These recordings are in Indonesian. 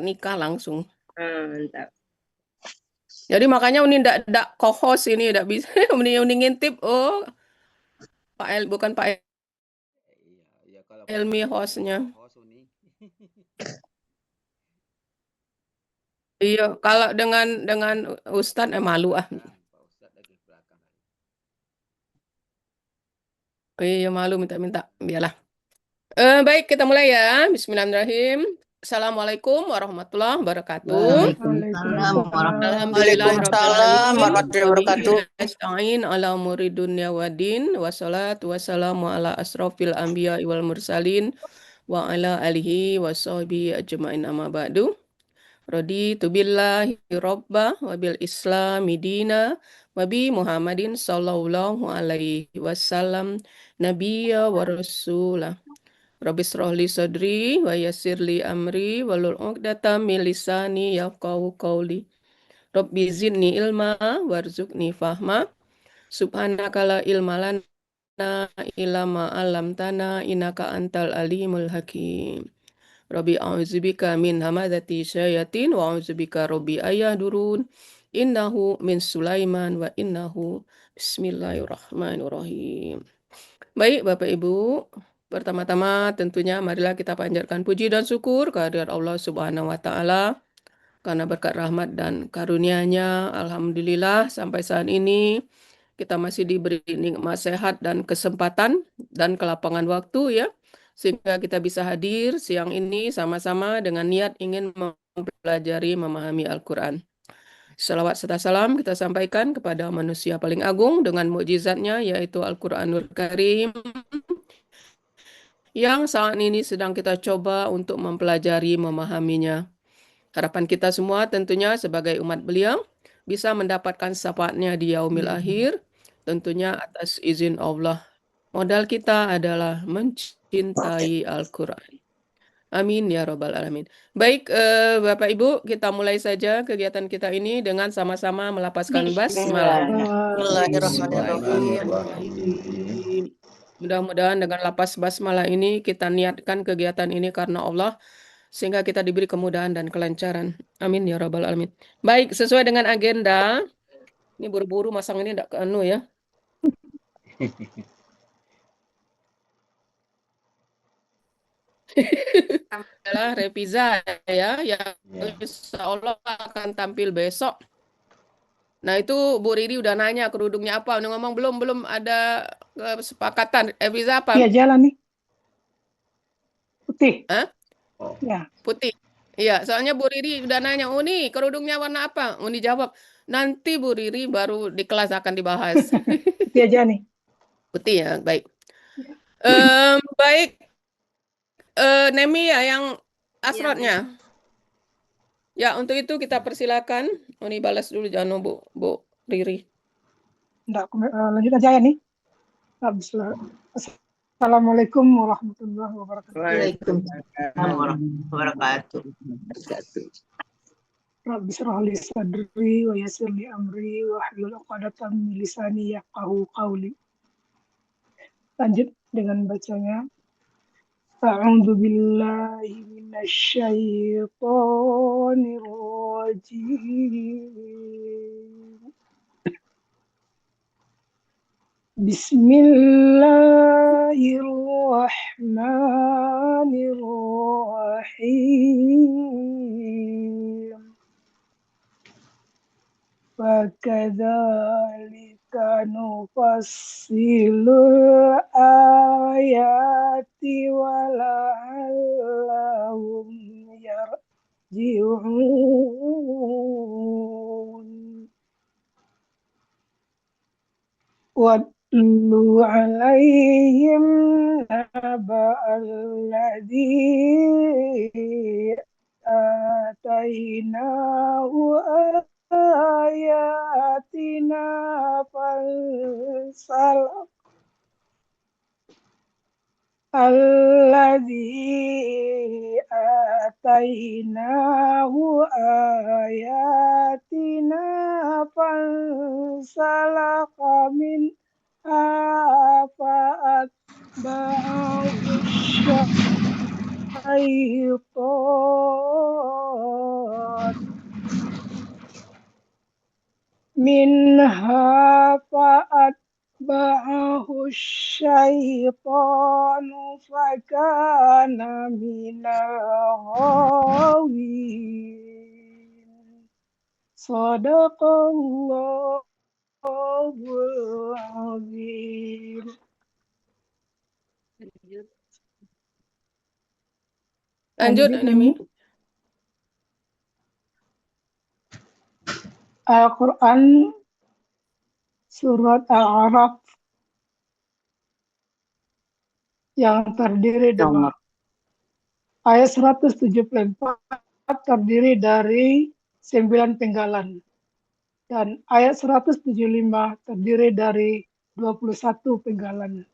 nikah langsung. Mantap. Jadi makanya Uni ndak co-host ini ndak bisa Uni ngintip. Oh, bukan Pak Iya, kalau Helmi Pak hostnya. host Uni. Iya, kalau dengan Ustadz malu ah. Pak Ustadz lagi belakang. Iya malu minta-minta. Biarlah. Baik, kita mulai ya. Bismillahirrahmanirrahim. Assalamualaikum warahmatullahi wabarakatuh. Waalaikumsalam Alhamdulillahirrahmanirrahim. warahmatullahi wabarakatuh. Nasta'in ala umuri dunya waddin. Wassalatu wassalamu ala asrofil anbiya wal mursalin. Wa ala alihi wa sahbihi ajma'in amma ba'du. Raditu billahi robba wa bil islami dina wa bi Muhammadin sallallahu alaihi wasallam nabiyya wa rasulah. Rabbi shrah li sadri wa yassir li amri walul 'uqdatam min lisani yafqahu qawli. Rabbi zidni ilma warzuqni fahma. Subhanaka la ilma lana illa ma 'allamtana innaka antal alimul hakim. Rabbi a'udzubika min hamadzati syayatin wa a'udzubika rabbi ayahdurun. Innahu min Sulaiman wa innahu bismillahirrahmanirrahim. Baik Bapak Ibu, pertama-tama tentunya marilah kita panjatkan puji dan syukur kehadirat Allah Subhanahu wa taala karena berkat rahmat dan karunia-Nya alhamdulillah sampai saat ini kita masih diberi nikmat sehat dan kesempatan dan kelapangan waktu ya sehingga kita bisa hadir siang ini sama-sama dengan niat ingin mempelajari memahami Al-Qur'an. Salawat serta salam kita sampaikan kepada manusia paling agung dengan mukjizatnya yaitu Al-Qur'anul Karim yang saat ini sedang kita coba untuk mempelajari memahaminya. Harapan kita semua tentunya sebagai umat beliau bisa mendapatkan syafaatnya di yaumil akhir, tentunya atas izin Allah. Modal kita adalah mencintai Al-Quran. Amin ya robbal alamin. Baik, Bapak Ibu, kita mulai saja kegiatan kita ini dengan sama-sama melapaskan basmalah. Bismillahirrahmanirrahim. Mudah-mudahan dengan lapas basmalah ini kita niatkan kegiatan ini karena Allah sehingga kita diberi kemudahan dan kelancaran. Amin ya rabbal alamin. Baik, sesuai dengan agenda. Ini buru-buru masang ini enggak ke anu ya. Adalah Reviza ya yang insya Allah akan tampil besok. Nah itu Bu Riri udah nanya kerudungnya apa. Udah ngomong belum ada kesepakatan. Reviza apa? Iya jalan nih. Putih. Hah? Ya. Putih. Iya, soalnya Bu Riri udah nanya, oh nih kerudungnya warna apa? Uni jawab, nanti Bu Riri baru di kelas akan dibahas. Putih aja nih. Putih ya, baik. Baik, Nemi ya yang asrotnya. Ya, untuk itu kita persilakan. Uni balas dulu, jangan Bu Riri. Enggak, lanjut aja ya nih. Assalamualaikum warahmatullahi wabarakatuh. Waalaikumsalam warahmatullahi wabarakatuh. Rabbi shrah li sadri wa yassir li amri wahlul 'uqdatam min lisani yafqahu qawli. Lanjut dengan bacanya. A'udzu billahi minasy syaithanir rajim. Bismillahirrahmanirrahim. Fakadzalika nufassilul ayati wala'allahum yarji'un. Watlu 'alaihim naba'al ladzi atainahu ayatina fansalakha alladzi atainahu ayatina fansalakha min fa'atba'ahu الشيطان منها فأتبعه الشيطان فكان من الغاوين صدق الله العظيم. Lanjut, Nemi. Al-Quran Surat Al-A'raf yang terdiri dari ayat 174 terdiri dari 9 penggalan dan ayat 175 terdiri dari 21 penggalan.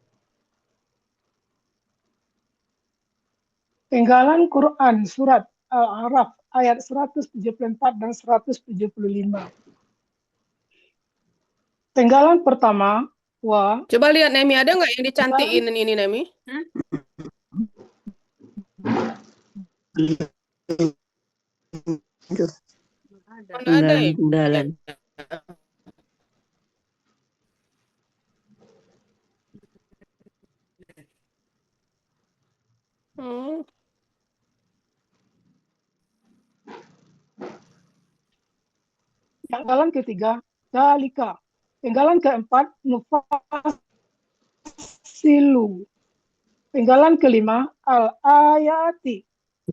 Penggalan Quran Surat Al-A'raf ayat 174 dan 175. Penggalan pertama, wa. Coba lihat Nemi, ada nggak yang dicantiin ini Nemi? Mana ada ya? Penggalan. Penggalan ketiga, dalika. Penggalan keempat, nufasilu. Penggalan kelima, al-ayati.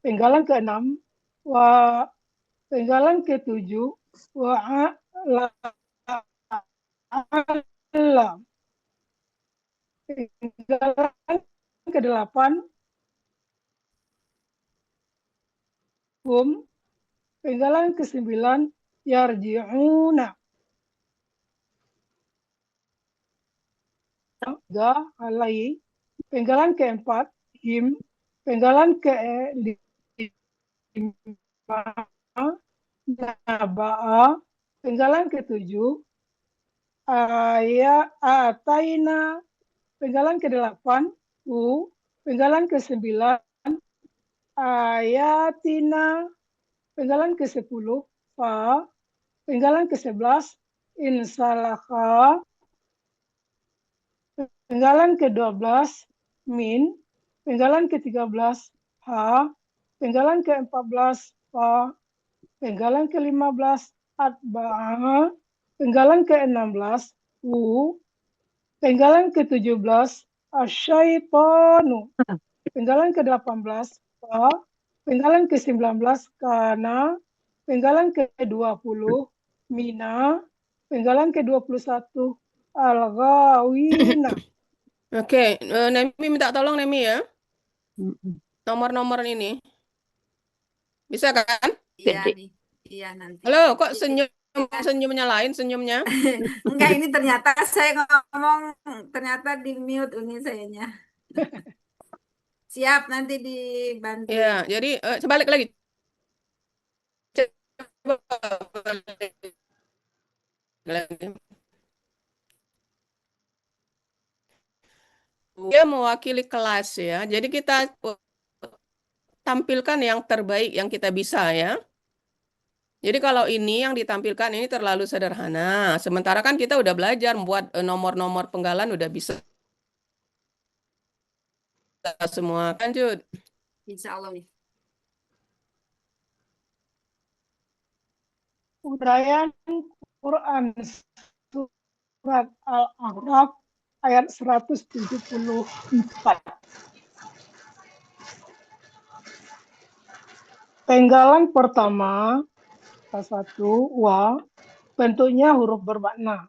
Penggalan keenam, wa. Penggalan ketujuh, wa'ala. Penggalan kedelapan, hum. Penggalan kesembilan, yarji'una. Alai. Penggalan keempat, him. Penggalan kelima, naba'a. Penggalan ketujuh, ataina. Penggalan kedelapan, penggalan ke-9, ayatina. Penggalan ke-10, fa. Penggalan ke-11, insalakha. Penggalan ke-12, min. Penggalan ke-13, ha. Penggalan ke-14, fa. Penggalan ke-15, atba'a. Penggalan ke-16, Penggalan ke-17, asyaitonu. Penggalan ke-18, fa. Penggalan ke-19, kana. Penggalan ke-20, mina. Penggalan ke-21, al-ghawina. Oke, Nemi minta tolong Nemi ya. Nomor-nomor ini. Bisa kan? Iya nih. Iya nanti. Halo, kok senyumnya lain senyumnya? Enggak, ini ternyata saya ngomong ternyata di mute ini sayanya. Siap, nanti dibantu. Ya, jadi sebalik lagi. Coba lagi. Dia mewakili kelas ya. Jadi kita tampilkan yang terbaik yang kita bisa ya. Jadi kalau ini yang ditampilkan ini terlalu sederhana. Sementara kan kita udah belajar membuat nomor-nomor penggalan udah bisa semua kan, Jud? Insya Allah nih. Uraian Quran Surat Al-A'raf ayat 174. Penggalan pertama, satu, wa, bentuknya huruf bermakna.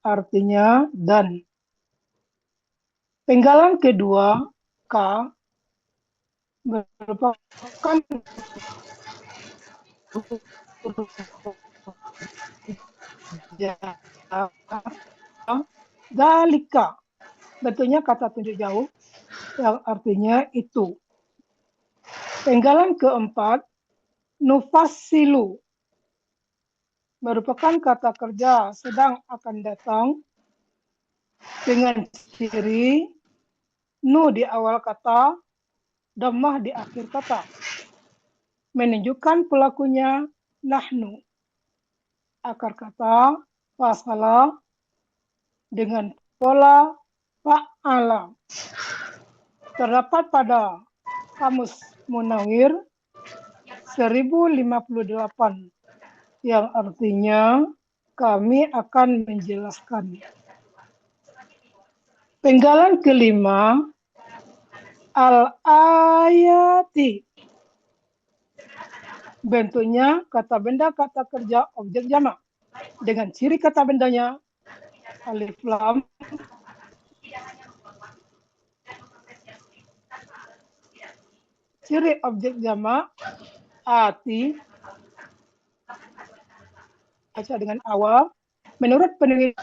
Artinya dan. Penggalan kedua, ka, merupakan dalika. Bentuknya kata tunjuk jauh yang artinya itu. Penggalan keempat, nufasilu. Merupakan kata kerja sedang akan datang dengan ciri nu di awal kata dhammah di akhir kata. Menunjukkan pelakunya nahnu. Akar kata fasala dengan pola fa'ala. Terdapat pada Kamus Munawir 1058 yang artinya kami akan menjelaskan. Penggalan kelima al-ayati. Bentuknya kata benda kata kerja objek jamak dengan ciri kata bendanya alif lam ciri objek jamak ati baca dengan awal. Menurut penelitian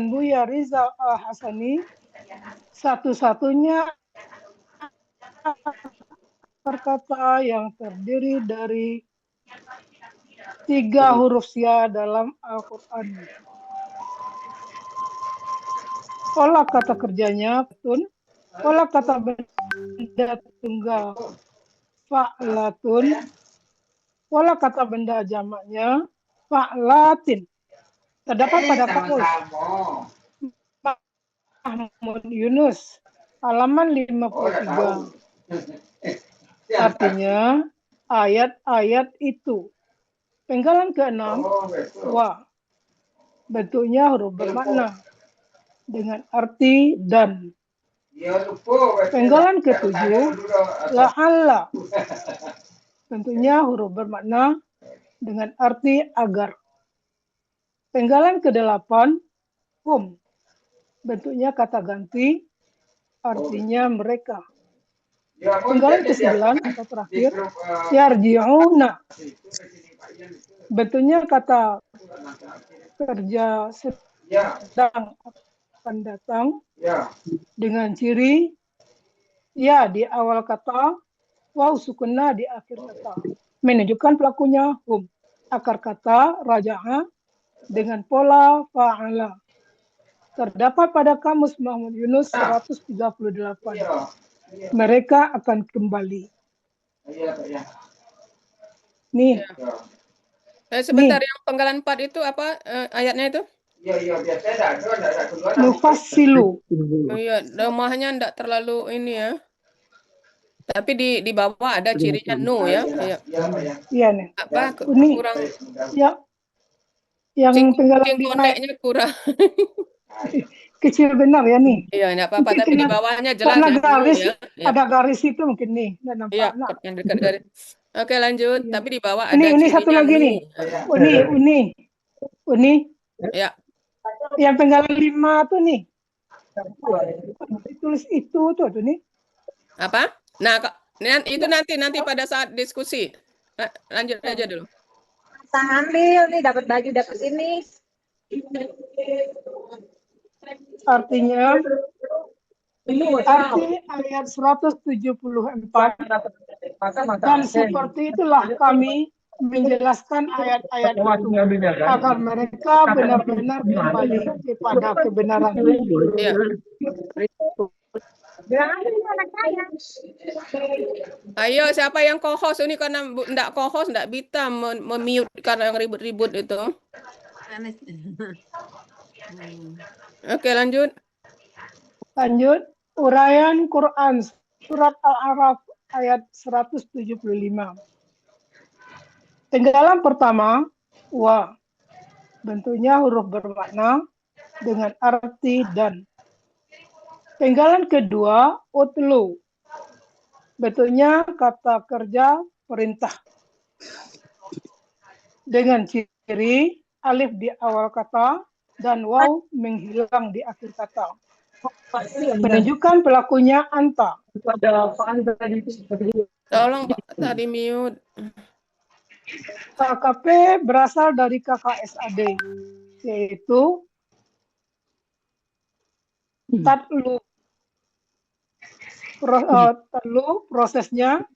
Buya Rizal Al-Hasani, satu-satunya kata yang terdiri dari 3 huruf ya dalam Al-Quran. Pola kata kerjanya tun, pola kata benda tunggal fa'latun, pola kata benda jamaknya fa'latin. Terdapat pada kamus Mahmud Yunus halaman 53. Artinya ayat-ayat itu. Penggalan ke-6 wa. Bentuknya huruf bermakna dengan arti dan. Penggalan ke-7 la'alla. Bentuknya huruf bermakna dengan arti agar. Penggalan ke-8 hum. Bentuknya kata ganti, artinya mereka. Penggalan ke-9 atau terakhir yarji'una. Bentuknya kata kerja sedang akan datang dengan ciri ya di awal kata, waw sukunna di akhir kata. Menunjukkan pelakunya hum. Akar kata raja'a dengan pola fa'ala. Terdapat pada kamus Mahmud Yunus 138. Mereka akan kembali. Nih. Sebentar, yang penggalan 4 itu apa ayatnya itu? Mufassilu. Oh iya, dhammahnya enggak terlalu ini ya. Tapi di bawah ada cirinya nu ya. Iya. Iya nih. Apa Ini kurang ya yang penggalan 5 koneknya kurang. kecil benar ya nih. Iya, enggak apa-apa, Mungkin tapi di bawahnya jelas karena ya nu garis ya. Iya. ada garis itu mungkin nih nggak nampak. Iya, Nah. yang dekat garis. Oke, lanjut. Iya. Tapi di bawah Ini ada satu cirinya lagi nu. nih. Uni. Ya. Yang penggalan 5 tuh nih. Ditulis itu tuh nih. Apa? Nah, itu nanti pada saat diskusi. Lanjut aja dulu. Kita ambil nih, dapat baju, dapat ini. Artinya arti ayat 174 dan seperti itulah kami menjelaskan ayat-ayat itu agar mereka benar-benar kembali kepada kebenaran. Iya. Ayo, siapa yang co-host ini karena enggak co-host enggak bisa memute karena yang ribut-ribut itu. Oke, lanjut. Lanjut, uraian Quran surat Al-A'raf ayat 175. Penggalan pertama, wa. Bentuknya huruf bermakna dengan arti dan. Penggalan kedua, utlu. Bentuknya kata kerja perintah. Dengan ciri alif di awal kata dan waw menghilang di akhir kata. Menunjukkan pelakunya anta. Tolong Pak, tadi mute. KKP berasal dari KKSAD, yaitu tatlu. Prosesnya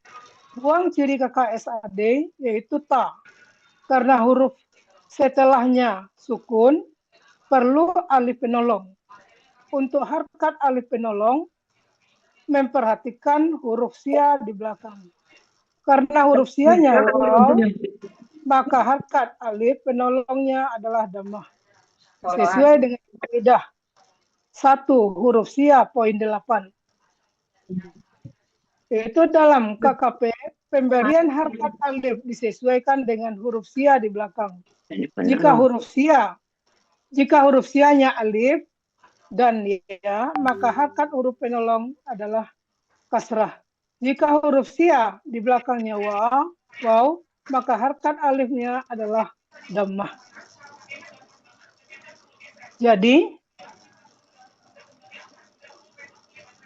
buang ciri KKSAD yaitu ta. Karena huruf setelahnya sukun, perlu alif penolong. Untuk harkat alif penolong, memperhatikan huruf sia di belakang. Karena huruf sianya waw, maka harkat alif penolongnya adalah dhammah. Sesuai dengan kaidah 1 huruf sia poin 8. Yaitu dalam KKP pemberian harkat alif disesuaikan dengan huruf sia di belakang. Jika huruf sianya alif dan ya, maka harkat huruf penolong adalah kasrah. Jika huruf sia di belakangnya waw, maka harkat alifnya adalah dhammah. Jadi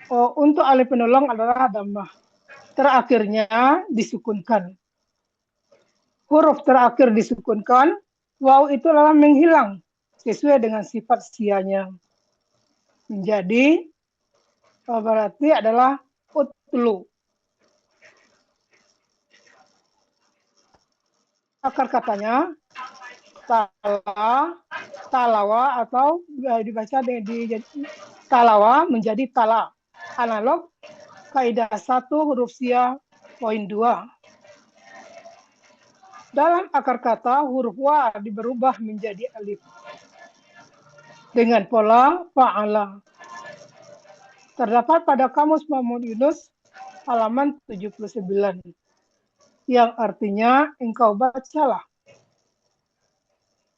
untuk alif penolong adalah dhammah. Terakhirnya disukunkan. Huruf terakhir disukunkan, waw itu adalah menghilang sesuai dengan sifat sianya. Menjadi berarti adalah utlu. Akar katanya talawa atau dibaca di talawa menjadi tala. Analog kaidah 1 huruf sia poin 2. Dalam akar kata huruf wa berubah menjadi alif dengan pola fa'ala. Terdapat pada Kamus Muhammad Yunus halaman 79 yang artinya engkau bacalah.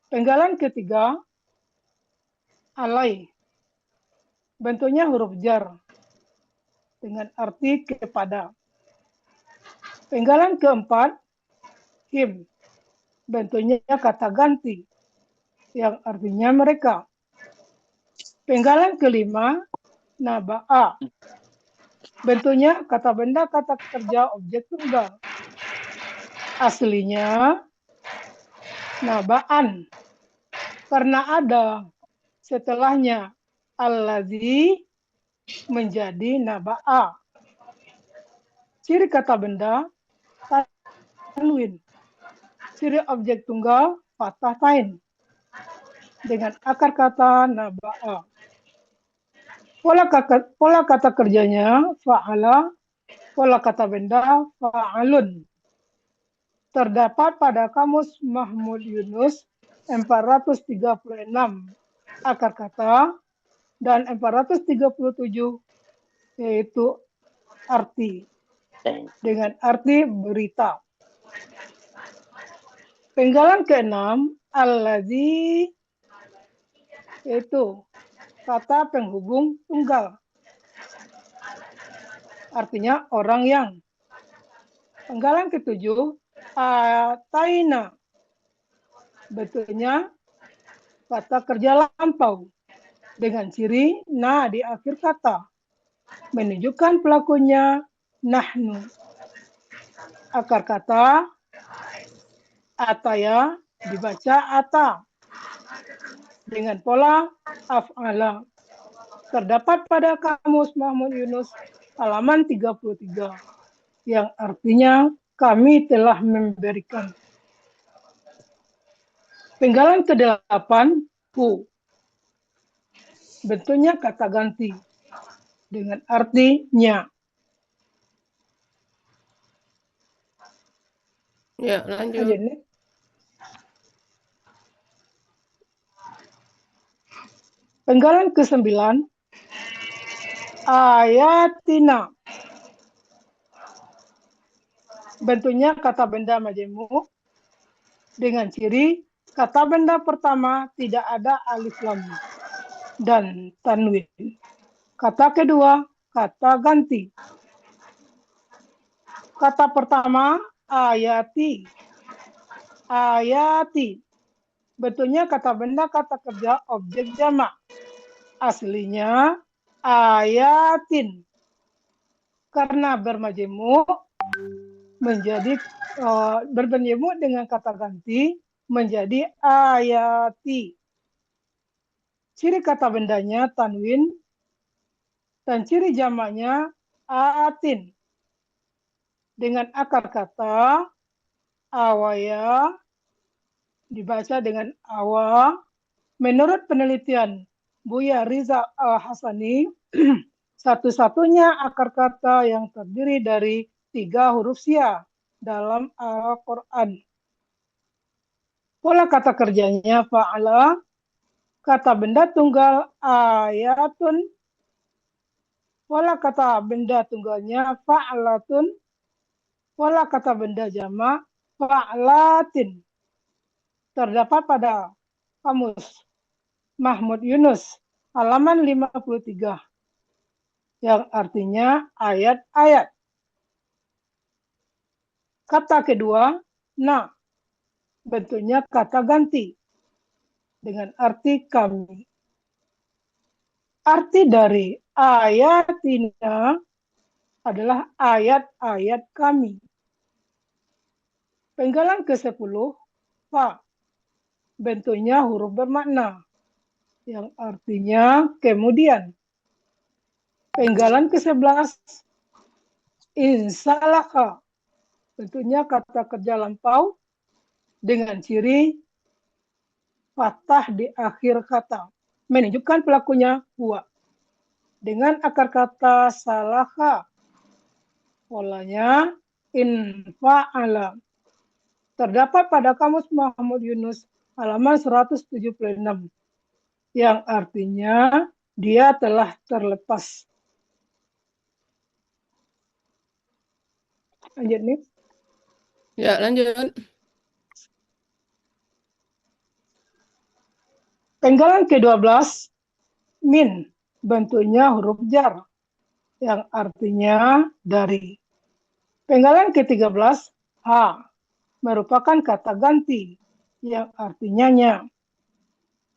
Penggalan ketiga alai, bentuknya huruf jar dengan arti kepada. Penggalan keempat him, bentuknya kata ganti yang artinya mereka. Penggalan kelima naba'a, bentuknya kata benda kata kerja objek tunggal. Aslinya naba'an, karena ada setelahnya allazi menjadi naba'a. Ciri kata benda tanwin, ciri objek tunggal fathah tain dengan akar kata naba'a. Pola kata kerjanya fa'ala, pola kata benda fa'alun. Terdapat pada Kamus Muhammad Yunus 436 akar kata dan 437 yaitu arti dengan arti berita. Penggalan keenam allazi yaitu kata penghubung tunggal. Artinya orang yang. Penggalan ketujuh ataina, betulnya kata kerja lampau dengan ciri na di akhir kata menunjukkan pelakunya nahnu. Akar kata ataya dibaca ata dengan pola af'ala. Terdapat pada Kamus Muhammad Yunus halaman 33 yang artinya kami telah memberikan. Penggalan ke-8 hu, bentuknya kata ganti dengan artinya. Ya, lanjut. Penggalan ke-9 ayatina, bentuknya kata benda majemuk dengan ciri kata benda pertama tidak ada alif lam dan tanwin. Kata kedua kata ganti. Kata pertama ayati. Ayati, bentuknya kata benda kata kerja objek jamak. Aslinya ayatin. Karena bermajemuk menjadi bermajemuk dengan kata ganti menjadi ayati. Ciri kata bendanya tanwin dan ciri jamaknya atin. Dengan akar kata awaya dibaca dengan awa. Menurut penelitian Buya Riza Al-Hasani Satu-satunya akar kata yang terdiri dari 3 huruf sia dalam Al-Quran. Pola kata kerjanya fa'ala, kata benda tunggal ayatun, pola kata benda tunggalnya fa'alatun, pola kata benda jamak fa'alatin. Terdapat pada kamus Mahmud Yunus halaman 53 yang artinya ayat-ayat. Kata kedua, na, bentuknya kata ganti dengan arti kami. Arti dari ayatina adalah ayat-ayat kami. Penggalan ke-10, fa, bentuknya huruf bermakna yang artinya kemudian. Penggalan ke-11, insalaka, bentuknya kata kerja lampau dengan ciri fathah di akhir kata, menunjukkan pelakunya huwa. Dengan akar kata salaka, polanya in fa'ala. Terdapat pada kamus Mahmud Yunus halaman 176 yang artinya dia telah terlepas. Lanjut nih. Ya, lanjut. Penggalan ke-12, min, bentuknya huruf jar yang artinya dari. Penggalan ke-13, ha, merupakan kata ganti yang artinya nya.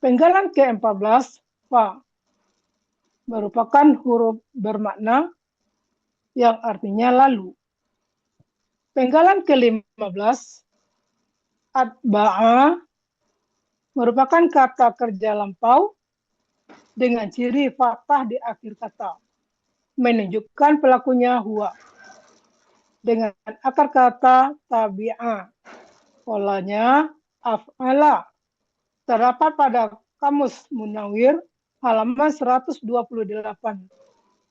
Penggalan ke-14, fa, merupakan huruf bermakna yang artinya lalu. Penggalan ke-15, atba'a, merupakan kata kerja lampau dengan ciri fathah di akhir kata, menunjukkan pelakunya huwa. Dengan akar kata tabi'a, polanya af'ala. Terdapat pada kamus Munawir halaman 128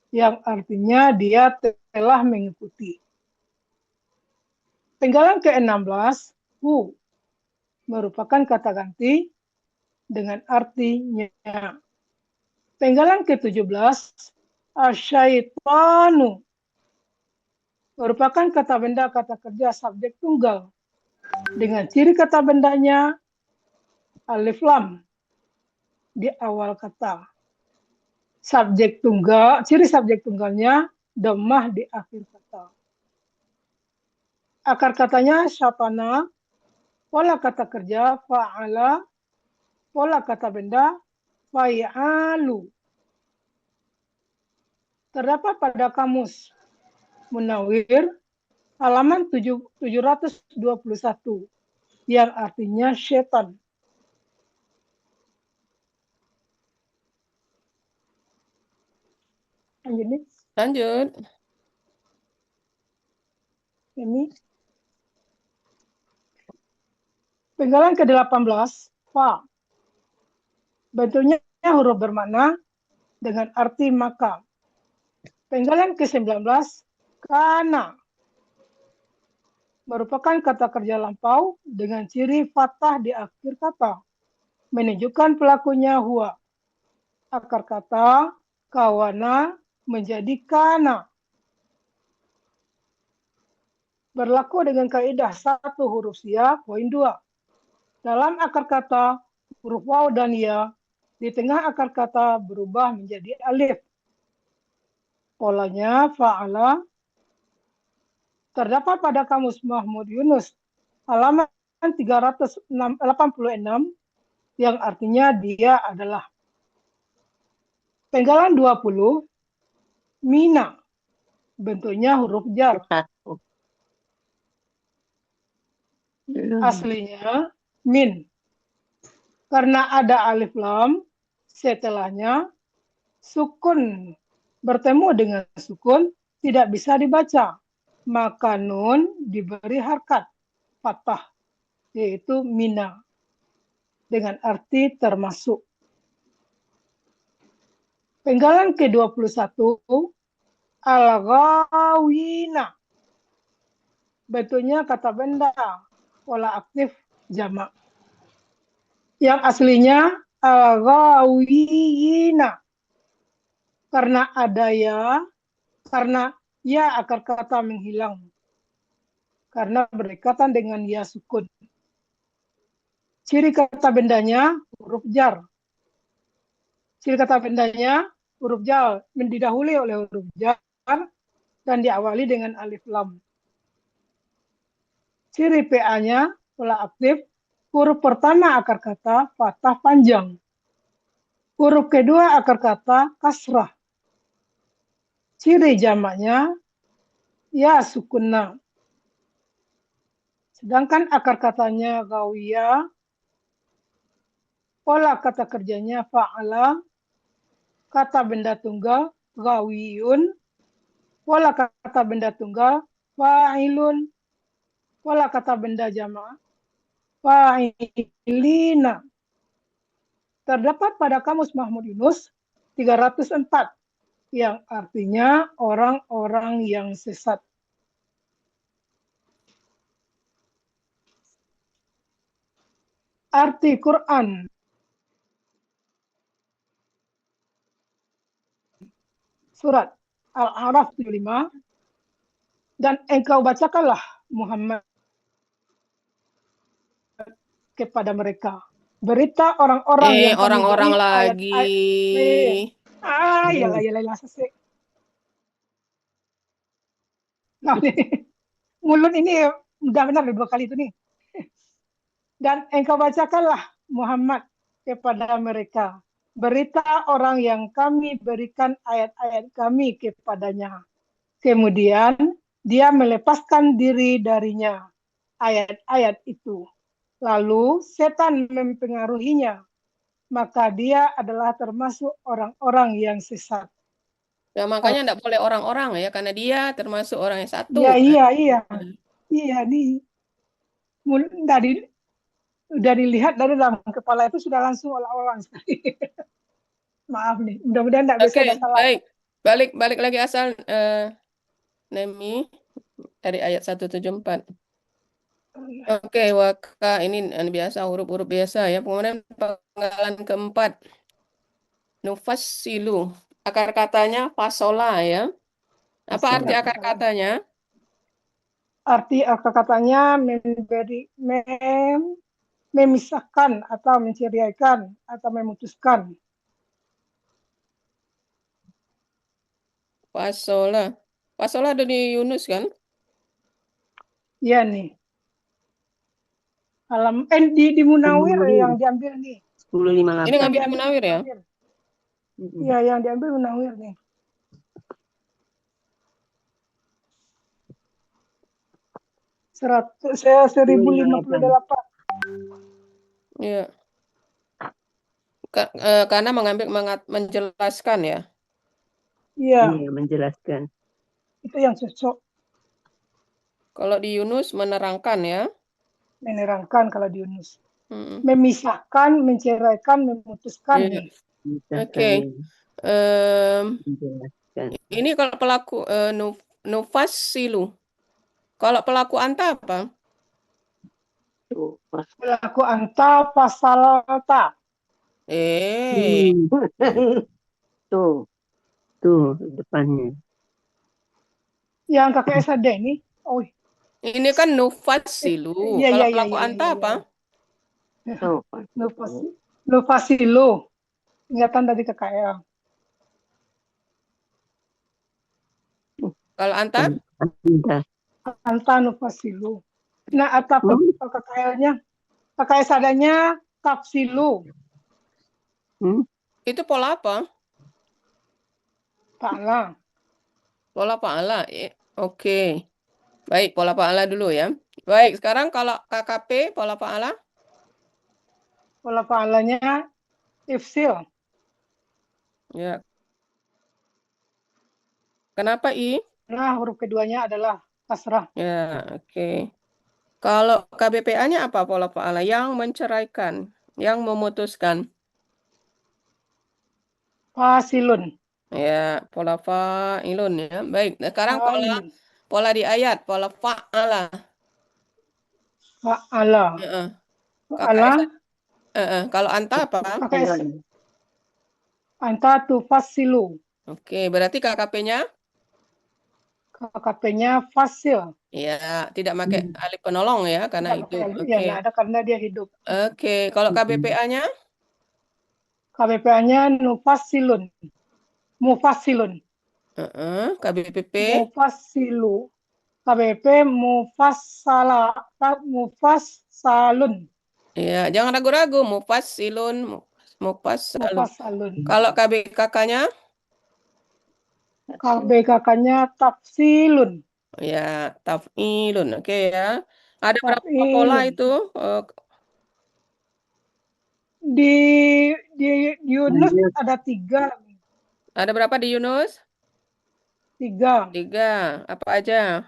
yang artinya dia telah mengikuti. Penggalan ke-16, hu, merupakan kata ganti dengan artinya. Penggalan ke-17, asyaitanu, merupakan kata benda kata kerja subjek tunggal dengan ciri kata bendanya alif lam di awal kata. Subjek tunggal, ciri subjek tunggalnya dhammah di akhir kata. Akar katanya syatana, pola kata kerja fa'ala, pola kata benda fa'alu. Terdapat pada kamus Munawir halaman 721 yang artinya setan. Lanjut nih. Lanjut. Ini penggalan ke-18, fa, bentuknya huruf bermakna dengan arti maka. Penggalan ke-19, kana, merupakan kata kerja lampau dengan ciri fathah di akhir kata, menunjukkan pelakunya huwa. Akar kata kawana menjadi kana. Berlaku dengan kaidah 1 huruf sia, poin 2. Dalam akar kata, huruf waw dan ya di tengah akar kata berubah menjadi alif. Polanya fa'ala. Terdapat pada kamus Mahmud Yunus halaman 386 yang artinya dia adalah. Penggalan 20, mina, bentuknya huruf jar. Aslinya min. Karena ada alif lam setelahnya, sukun bertemu dengan sukun tidak bisa dibaca. Maka nun diberi harkat fathah, yaitu mina, dengan arti termasuk. Penggalan ke-21 al-ghawina. Bentuknya kata benda, pola aktif jamak. Yang aslinya al-ghawiyina. Karena ada ya, karena ya akar kata menghilang. Karena berdekatan dengan ya sukun. Ciri kata bendanya huruf jar. Ciri kata bendanya huruf jar, didahului oleh huruf jar dan diawali dengan alif lam. Ciri PA-nya pola aktif, huruf pertama akar kata fathah panjang. Huruf kedua akar kata kasrah. Ciri jamaknya ya sukunna. Sedangkan akar katanya gawiyah, pola kata kerjanya fa'ala, kata benda tunggal gawiyun, pola kata benda tunggal fa'ilun, pola kata benda jamak fa'ilina. Terdapat pada Kamus Mahmud Yunus 304 yang artinya orang-orang yang sesat. Arti Quran. Surat Al-A'raf 75. Dan engkau bacakanlah Muhammad kepada mereka berita orang-orang yang kami orang-orang beri lagi. yalah selesai. Nah, mulut ini udah benar 2 kali itu nih. Dan engkau bacakanlah Muhammad kepada mereka berita orang yang kami berikan ayat-ayat kami kepadanya. Kemudian dia melepaskan diri darinya ayat-ayat itu. Lalu setan mempengaruhinya. Maka dia adalah termasuk orang-orang yang sesat. Ya, makanya enggak boleh orang-orang ya, karena dia termasuk orang yang satu. Ya, iya. Iya, nih. Udah dilihat dari dalam kepala itu sudah langsung olah-olah sekali. Maaf nih, mudah-mudahan enggak bisa ada salah. Baik. Balik lagi asal Nemi dari ayat 174. Oke, waka ini biasa huruf-huruf biasa ya. Kemudian penggalan keempat. Nufassilu. Akar katanya fasola ya. Apa arti akar katanya? Arti akar katanya memisahkan atau menceraikan atau memutuskan. Fasola. Fasola ada di Yunus kan? Iya nih. Di Munawir yang diambil nih. 10.58. Ini ngambil di Munawir ya? Iya, yang diambil Munawir nih. Saya 1058. Iya. Karena menjelaskan ya. Iya, menjelaskan. itu yang cocok. Kalau di Yunus menerangkan ya. Menerangkan kalau di Yunus. Mm-mm. Memisahkan, menceraikan, memutuskan. Iya. Misalkan Oke. menjelaskan. Ini kalau pelaku nufassilu. Kalau pelaku anta apa? Pelaku anta fasalta. Tuh depannya. Yang kakek SD ini. Oh, Ini kan nufassilu. Iya, Kalau iya, pelaku iya, anta iya, apa? Nufasilu. Ingatan dari KKL. Kalau anta? Anta nufasilu. Nah, atau KKL-nya? KKL sadanya kapsilu. Itu pola apa? Pa'ala. Pola pa'ala. Oke. Baik, pola pa'ala dulu ya. Baik, sekarang kalau KKP pola pa'ala? Pola pa'alanya ifsil. Ya. Kenapa I? Nah, huruf keduanya adalah kasrah. Ya, oke. Kalau KBPA-nya apa pola pa'ala? Yang menceraikan, yang memutuskan. Fasilun. Ya, pola fa'ilun ya. Baik, nah, sekarang Fa'ilun. pola di ayat, pola fa'ala. Fa'ala. Heeh. Fa'ala. Kalau anta apa? Pakai S. Anta tufassilu. Oke, berarti KKP-nya KKP-nya fasil. ya tidak pakai alif penolong ya, karena Tidak pakai hidup. alif. Ya, Oke. nggak ada karena dia hidup. Oke, kalau KBPA-nya? KBPA-nya nufasilun. Mufasilun. KBPP? Mufassilu. KBP mufassalun. Ya, jangan ragu-ragu. Mufassilun, mufassalun. Mufassalun. Kalau KBKK-nya? KBKK-nya tafsilun. Ya, taf'ilun. Oke ya. Ada berapa pola Tafilun. itu? Di Yunus ada 3. Ada berapa di Yunus? 3. 3. Apa aja?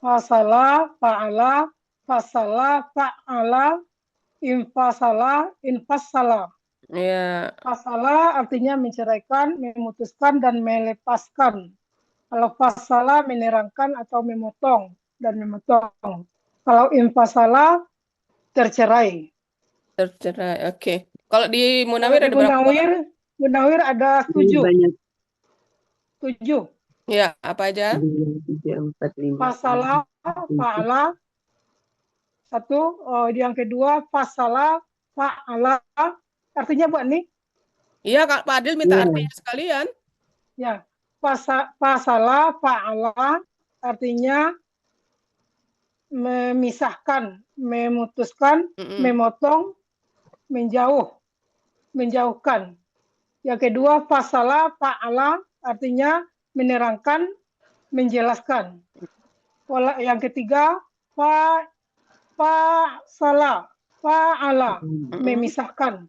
Fasala, fa'ala, fasala, fa'ala, infasala. Ya, Fasala artinya menceraikan, memutuskan, dan melepaskan. Kalau fasala menerangkan atau memotong dan memotong. Kalau infasala tercerai. tercerai. Oke. Kalau di Kalau Munawir di ada berapa pola? Munawir ada 7. Banyak. 7. Ya, apa aja? 2, 3, 4, 5. Fasala, fa'ala. 1. Yang kedua fasala, fa'ala. Artinya buat nih? Iya, Kak Pak Adil minta Iya. artinya sekalian. Ya. Fasala, fa'ala. Artinya memisahkan, memutuskan, memotong, menjauhkan. Yang kedua fasala, fa'ala. Artinya menerangkan, menjelaskan. Yang ketiga fasala, fa'ala, memisahkan.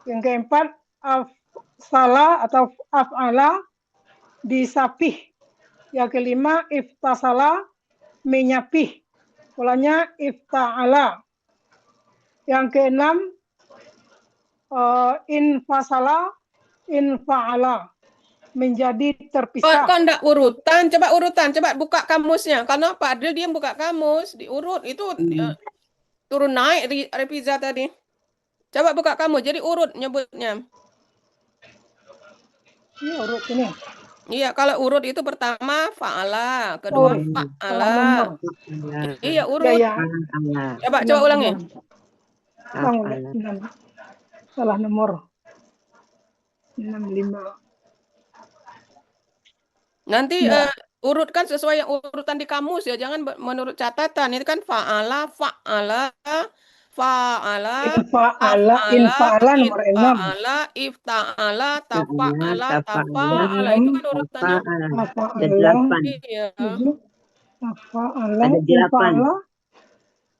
Yang keempat afsala atau af'ala, disapih. Yang kelima iftasala, menyapih. Polanya ifta'ala. Yang keenam infasala, infa'ala, menjadi terpisah. Kok enggak urutan? Coba urutan, coba buka kamusnya. Karena Pak Adil dia buka kamus, diurut. Itu turun naik Reviza tadi. Coba buka kamus, jadi urut nyebutnya. Ini urut ini. Iya, kalau urut itu pertama fa'ala, kedua fa'ala. Nomor. Iya, urut. Ya. Coba ulangi. Salah nomor. 65. Nanti urutkan sesuai yang urutan di kamus ya, jangan menurut catatan. Itu kan fa'ala, fa'ala, fa'ala, Infa'ala nomor 6. infa'ala, ifta'ala, tafa'ala, tafa'ala. Itu kan urutannya. Ada 8. Iya. Tafa'ala, Ada 8.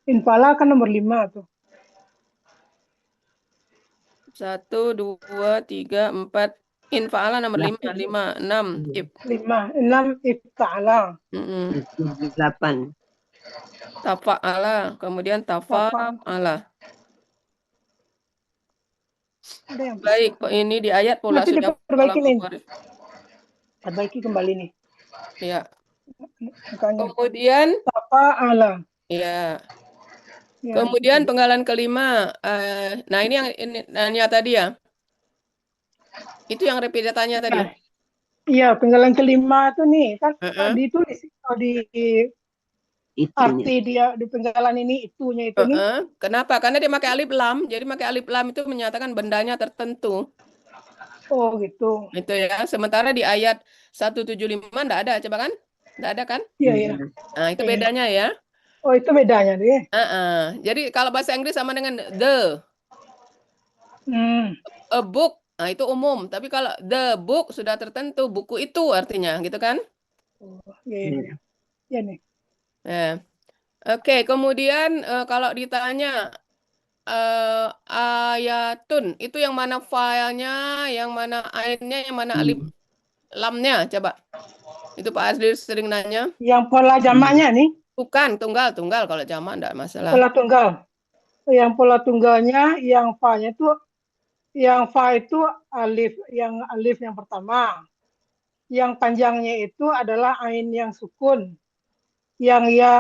infa'ala kan nomor 5 tuh. 1, 2, 3, 4. Infa'ala nomor 5, 6. 6 ifta'ala. 8. Tafa'ala, kemudian tafa'ala. Ada yang Baik, ini di ayat pola Nanti sudah diperbaiki nih. perbaiki kembali nih. Ya. Makanya. Kemudian Tafa'ala. ya. Ya, Kemudian penggalan kelima. Nah, ini yang nanya tadi ya. Itu yang Repida tanya tadi. Iya, penggalan kelima itu nih kan ditulis di arti dia di penggalan ini itunya itu nih. Kenapa? Karena dia pakai alif lam. Jadi pakai alif lam itu menyatakan bendanya tertentu. Oh, gitu. Itu ya. Sementara di ayat 175 enggak ada, coba kan? Enggak ada kan? Iya. Nah, itu bedanya ya. Oh, itu bedanya deh. Jadi kalau bahasa Inggris sama dengan the. A book, nah itu umum. Tapi kalau the book sudah tertentu, buku itu artinya, gitu kan? Iya. Ya nih. Oke, kemudian kalau ditanya ayatun, itu yang mana filenya, yang mana ainnya, yang mana alif lamnya, coba. Itu Pak Azlir sering nanya. Yang pola jamaknya nih. Bukan, tunggal kalau jamak enggak masalah. Pola tunggal. Yang pola tunggalnya, yang fa-nya itu Yang fa itu alif, yang yang pertama. Yang panjangnya itu adalah ain yang sukun. Yang ya,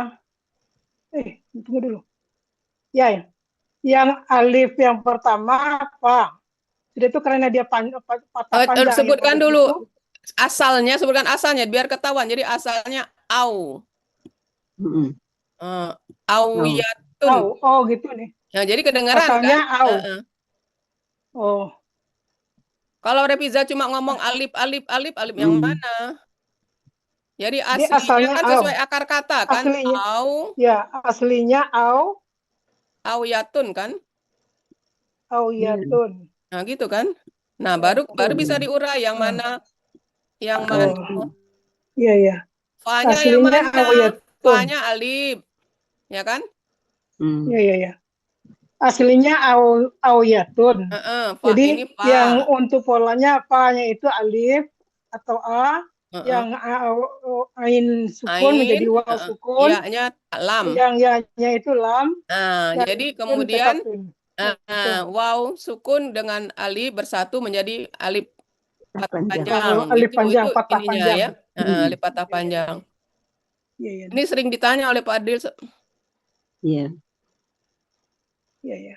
tunggu dulu. Ya. Yang alif yang pertama fa. Jadi itu karena dia patah panjang. Yang Sebutkan alif dulu itu, asalnya, sebutkan asalnya biar ketahuan. Jadi asalnya au. Mm-mm. Auyatun. oh gitu nih. Nah, jadi kedengaran Asalnya kan? au. Heeh. Oh, Kalau Reviza cuma ngomong alif yang mana? Jadi dia aslinya asalnya kan au. sesuai akar kata kan? Aslinya, Au, ya aslinya auyatun kan? auyatun. Nah, gitu kan? Nah, Ya, baru bisa diurai yang mana Oh, iya ya. fa-nya yang Aslinya mana? auyatun. Fa-nya alif. Ya kan? Iya iya ya. Aslinya auyatun. Heeh, fa Jadi ini fa. yang untuk polanya fa-nya itu alif atau a, Heeh. yang ain sukun menjadi Ain, waw sukun, ya-nya lam. yang ya-nya itu lam, Nah, yang jadi ain kemudian tekapin. Gitu. waw sukun dengan alif bersatu menjadi alif patah panjang. Alif Itu panjang, patah ininya panjang. ya. Alif patah panjang. Iya iya Ini sering ditanya oleh Pak Adil. Iya. iya iya.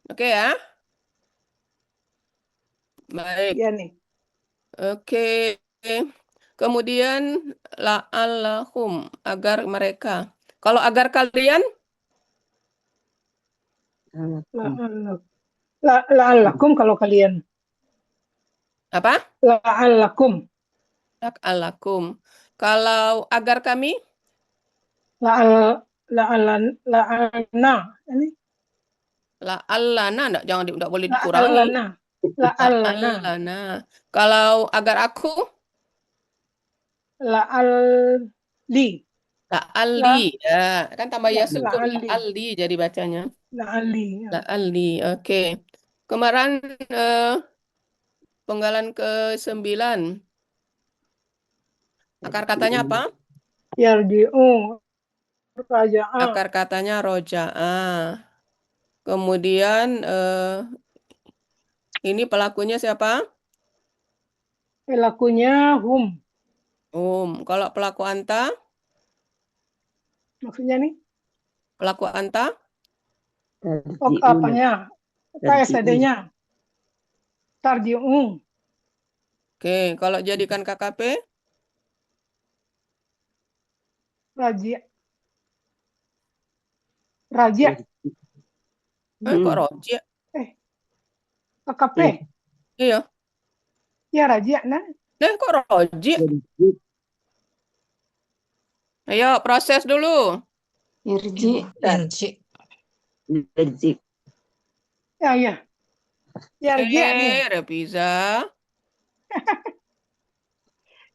Oke ya. Baik. Iya nih. Oke. Kemudian la'allahum, agar mereka. Kalau agar kalian La'allakum kalau kalian. apa? La'allakum. La'allakum. Kalau agar kami La'alna. Ini la'allana, jangan boleh dikurangi. la'allana. La'allana. La'allana. Kalau agar aku La'alli. la'alli. Ya, kan tambah ya sukun La'alli. la'alli jadi bacanya. La'alli. La'alli. Oke. Kemarin penggalan ke-9. Akar katanya apa? Yarji'u. Raja'a. Akar katanya roja'ah. Kemudian ini pelakunya siapa? Pelakunya hum. Kalau pelaku anta? Maksudnya nih? Pelaku anta? Apanya? KSD-nya. Tarji'u. Oke, kalau jadikan KKP? Raja. Kok roji? KKP. Iya. Ya raja, nah. Kok roji? Ayo, proses dulu. Irji. Ya. Yarji nih. Reviza.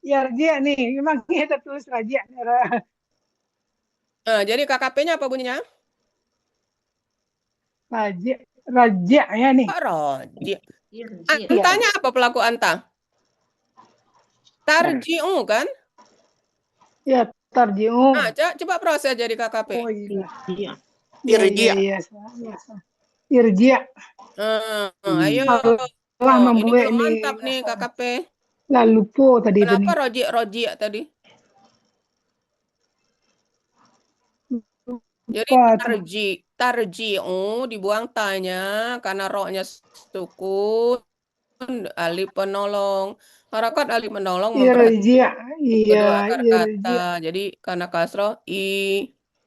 Yarji nih. Memang kita tulis raja. Jadi KKP-nya apa bunyinya? Raja ya nih. Roji. Antanya apa pelaku anta? Tarji'u kan? Ya, tarji'u. Coba proses jadi KKP. Oh iya. Irji'. Iya. Irji'. Ayo. Ini belum mantap nih KKP. Lalu po tadi itu nih. Kenapa roji tadi? Jadi tarji'u dibuang tanya karena roknya sukun, alif penolong. Harakat alif penolong memperhatikan kedua akar kata. Jadi karena kasroh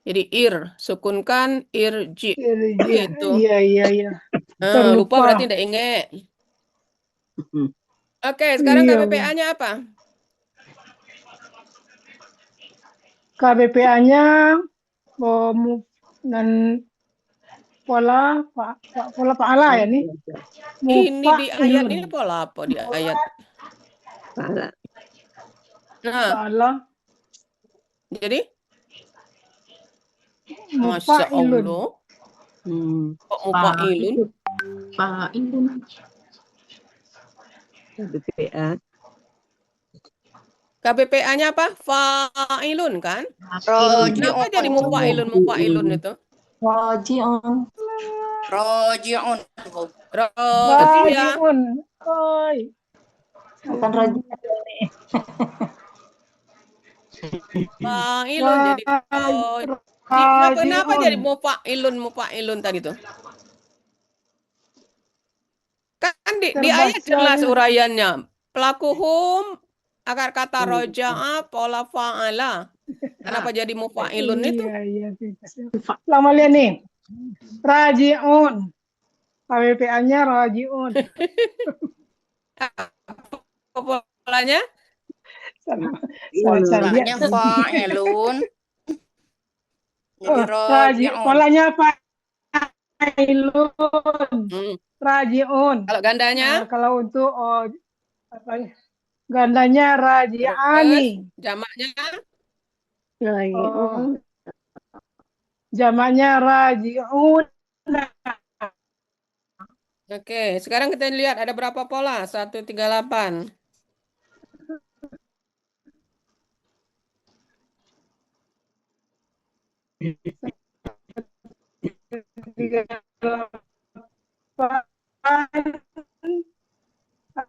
jadi sukunkan irji. Gitu. Iya. Lupa berarti tidak ingat. Oke, sekarang KBPA-nya apa? KBPA-nya dan pola paala ya nih. Ini di ayat ini pola apa di ayat? Paala. Jadi? Masya Allah. Kok mufa'ilun? Fa'ilun. KBPA-nya apa? Fa'ilun kan? Kenapa jadi mufa'ilun itu? Roji'un. Roji'un. Rodia. Rajiun. Oi. Bukan roji. Fa'ilun jadi kenapa jadi mufa'ilun tadi tuh? Kan di ayat jelas Terbacanya. uraiannya. Pelakuhum akar kata roja'a pola fa'ala. Kenapa jadi mufa'ilun itu? Iya. Lama lihat nih. Rajiun. KWPA-nya rajiun. Apa polanya? Saya lihat. Polanya fa'ilun. Jadi roji'un. Polanya fa'ilun. Rajiun. Kalau gandanya? Nah, kalau untuk gandanya raji'ani. Jamaknya? Jamaknya raji'un. Oke, sekarang kita lihat ada berapa pola? 138.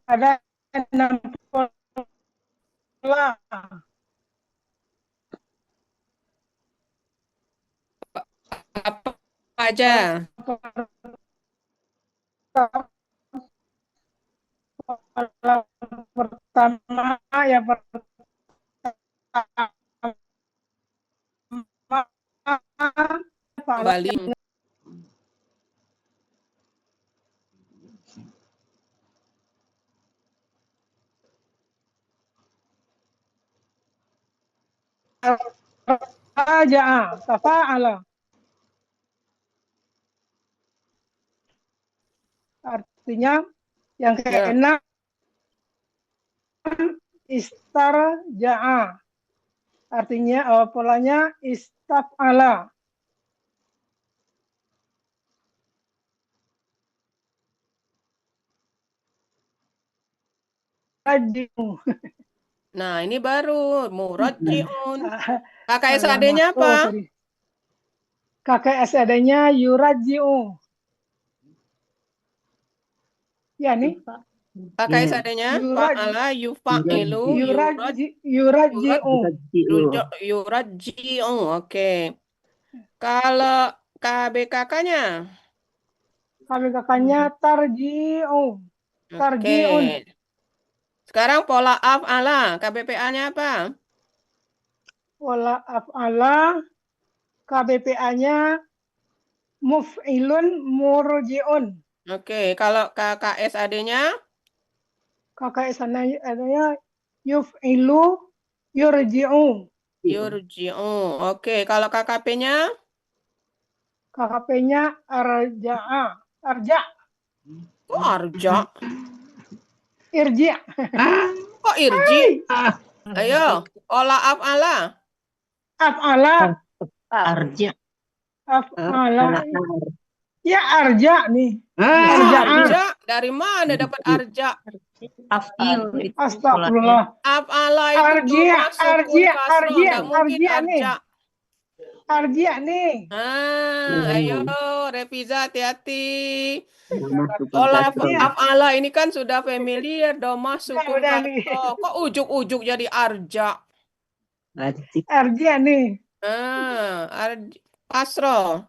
Ada 6 pola. Apa aja? Pola pertama yang Kembali. Raja'a, tafa'ala. Artinya yang keenam istarja'a. Artinya polanya istaf'ala. Raji'u. Nah, ini baru muraji'un. Kakak SAD-nya apa? Kakak SAD-nya yuraji'u. Ya nih. Kakak SAD-nya fa'ala yufa'ilu yuraji'u. Yuraji'u. Oke. Kalau KBKK-nya? KBKK-nya tarji'u. Tarji'un. Oke. Sekarang pola af'ala, KBPA-nya apa? Pola af'ala, KBPA-nya muf'ilun murji'un. Oke, kalau KKSAD-nya? KKSAD-nya yuf'ilu yurji'u. Yurji'u. Oke, kalau KKP-nya? KKP-nya arja'a. Arja'. Kok arja? Irji'. Kok irji? Ayo, pola af'ala. Af'ala. Arja. Af'ala. Ya arja nih. Arja? Dari mana dapat arja? Af'il itu Astagfirullah. Af'ala itu Arji', sukun kasroh, nggak mungkin arja. Arja' nih. Ayo Reviza hati-hati. Pola af'ala ini kan sudah familiar, domah sukun kasroh. Kok ujuk-ujuk jadi arja? Arja' nih. Kasroh.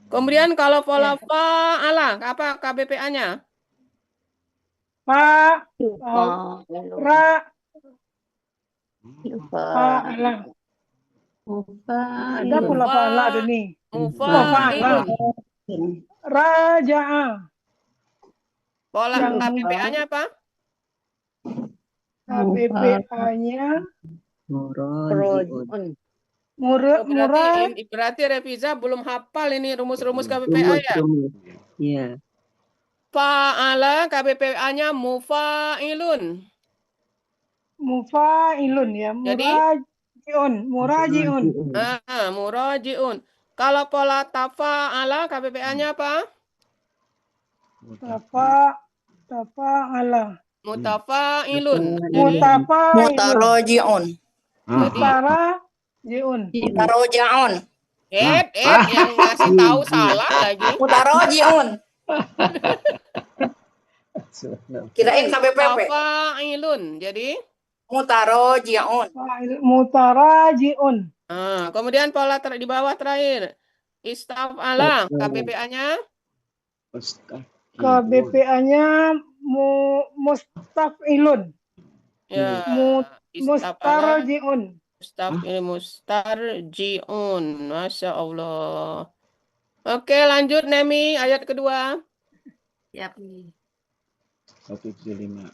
Kemudian kalau pola fa'ala, apa KBPA-nya? Fa'ala. Ada pola fa'ala ada nih. Mufa'ilun. Raja'a. Pola KBPA-nya apa? KBPA-nya Berarti Reviza belum hafal ini rumus-rumus KBPA ya? Iya. Fa'ala KBPA-nya mufa'ilun. Mufa'ilun ya. Muraji'un. Muraji'un. Kalau pola tafa'ala KBPA-nya apa? Tafa'ala. Mutafa'ilun. Mutaraji'un. Mutaraji'un. Mutaroja'un. yang ngasih tahu salah lagi. Mutarojiun. Kirain sampai pepe. Tafa'ilun. Jadi, Mutarojiun. Mutarajiun. kemudian pola di bawah terakhir. Istaf'ala, KBPA-nya KBPA-nya mustafilun. ya istaf'ala Mustarjiun. mustarjiun. Masya Allah. Oke, lanjut Nemi, ayat kedua. Siap. 175.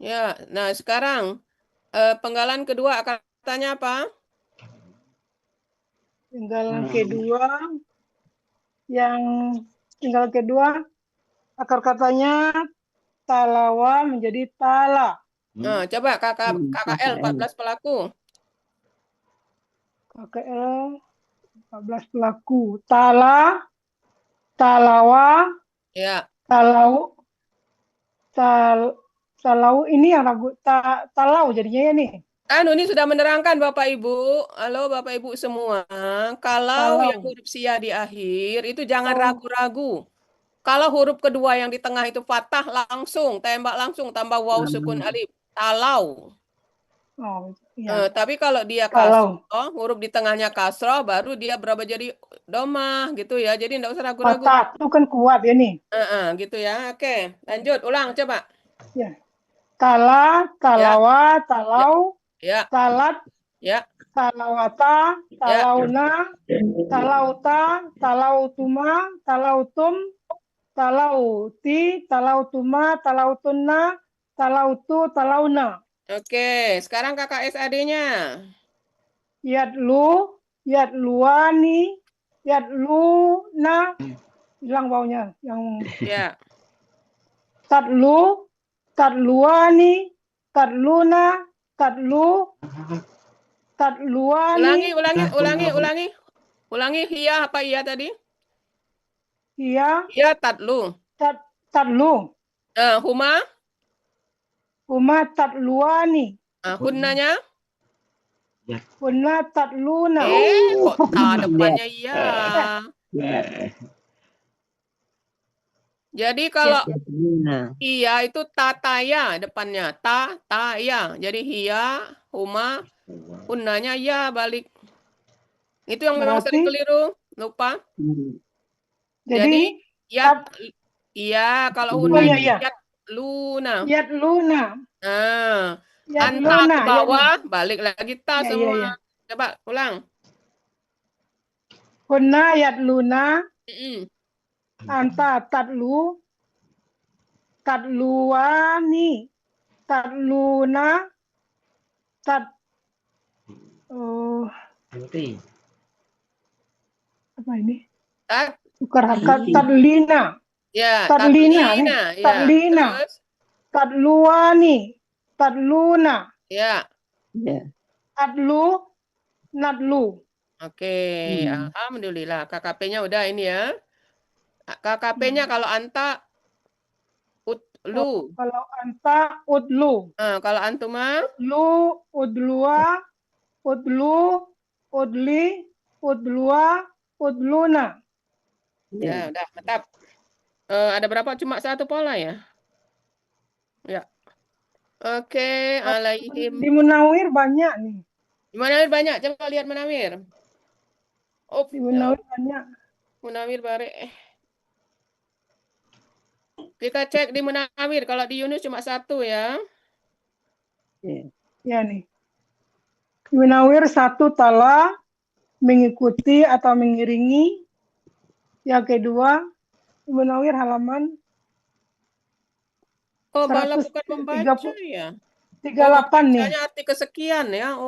Ya, nah sekarang penggalan kedua katanya apa? Tinggal kedua, akar katanya talawa menjadi tala. Nah, coba KKL 14 pelaku. KKL 14 pelaku. Tala, talawa, Ya. talau, talau ini yang ragu, talau jadinya ya nih. Ini sudah menerangkan Bapak Ibu. Halo Bapak Ibu semua. Kalau Talau. yang huruf sia di akhir itu jangan ragu-ragu. Kalau huruf kedua yang di tengah itu fathah langsung, tembak langsung tambah waw sukun alif. Talau. Oh, iya. Tapi kalau dia Talau. kasroh, huruf di tengahnya kasroh, baru dia berubah jadi domah gitu ya. Jadi enggak usah ragu-ragu. Fathah itu kan kuat ya nih. Gitu ya. Oke, lanjut. Ulang coba. Ya. Tala, talawa, talau, Ya, talat, ya. talawata, talauna, talauta, talautuma, talautum, talauti, talautuma, talautunna, talautu, talauna. Oke, sekarang kakak SAD-nya. Yadlu, yadluani, yadluna, hilang baunya. Yang Ya. tadlu, tadluani, tadluna, tadlu, tadluani. Ulangi hiya apa iya tadi? Iya, Iya tadlu. tadlu. Huma? Huma tadluani. Hunnanya? Hunna tadluna. Kok depannya iya. Jadi kalau iya itu tataya depannya. Taya. Jadi hiya, huma, hunnanya ya balik. Itu yang memang sering Berarti keliru. Lupa. jadi Yat, iya kalau hunnanya yat luna. yadluna. Anta Yadluna. ke bawah, balik lagi ta semua. Ya. Coba ulang. Hunna yadluna. Mm-mm. Anta tadlu. Tadluani. Tadluna. Apa ini? Tukar harkat. Tadlina. Ya, Tadlina. ya. Tadlina. Terus? Tadluani. Tadluna. Ya. Tadlu. Nadlu. Oke, alhamdulillah. KKP-nya udah ini ya. KKP-nya kalau anta utlu. Kalau anta udlu. Kalau antuma? Udlu, udlua, udlu, udli, udlua, udluna. Ya, udah mantap. Ada berapa? Cuma satu pola ya? Ya. Oke, alaihim. Di Munawir banyak nih. Di Munawir banyak. Coba lihat Munawir. Di Munawir banyak. Munawir bare. Kita cek di Munawir. Kalau di Yunus cuma satu ya. Ya nih. Di Munawir satu tala mengikuti atau mengiringi. Yang kedua, di Munawir halaman Malah bukan membaca ya. 38 nih. Arti kesekian ya.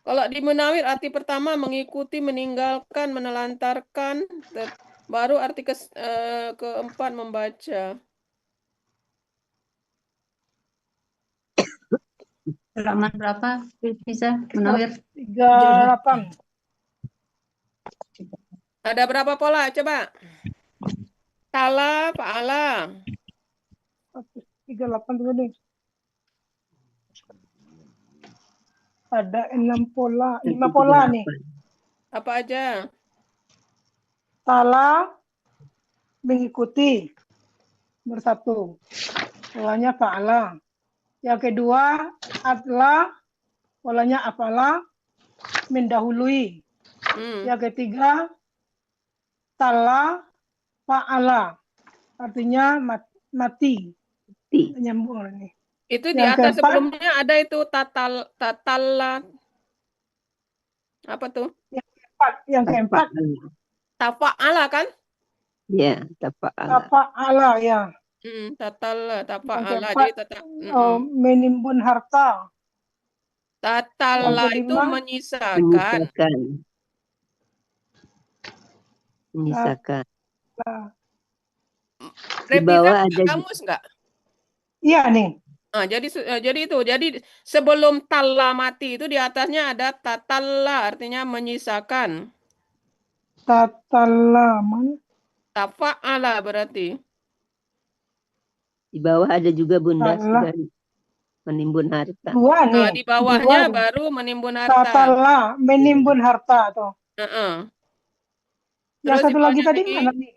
Kalau di Munawir arti pertama mengikuti, meninggalkan, menelantarkan, baru arti keempat membaca. Halaman berapa bisa Munawir? 38. Ada berapa pola? Coba. Tala, fa'ala. 38 dulu deh. Ada 5 pola nih. Apa aja? Tala, mengikuti, nomor 1. Polanya fa'ala. Yang kedua, adla, polanya afala, mendahului. Yang ketiga, tala, fa'ala, artinya mati. Nyambung ini. Itu di Yang atas keempat, sebelumnya ada itu tatalla apa tuh? yang keempat, Tafa'ala kan? Ya, tafa'ala. tafa'ala ya. Tatalla, Yang tafa'ala. keempat, Jadi menimbun harta. tatalla Yang itu kelima, menyisakan. Menyisakan. Di Reviza bawah buka ada kamus nggak? Iya nih. Jadi sebelum talla mati itu di atasnya ada tatalla, artinya menyisakan. Tatala, mana? Tafa'ala berarti. di bawah ada juga Bunda Tala. sudah menimbun harta. Dua nih. Di bawahnya Dua. baru menimbun harta. Tatala, menimbun harta tuh. Yang Terus satu lagi bawahnya tadi mana nih?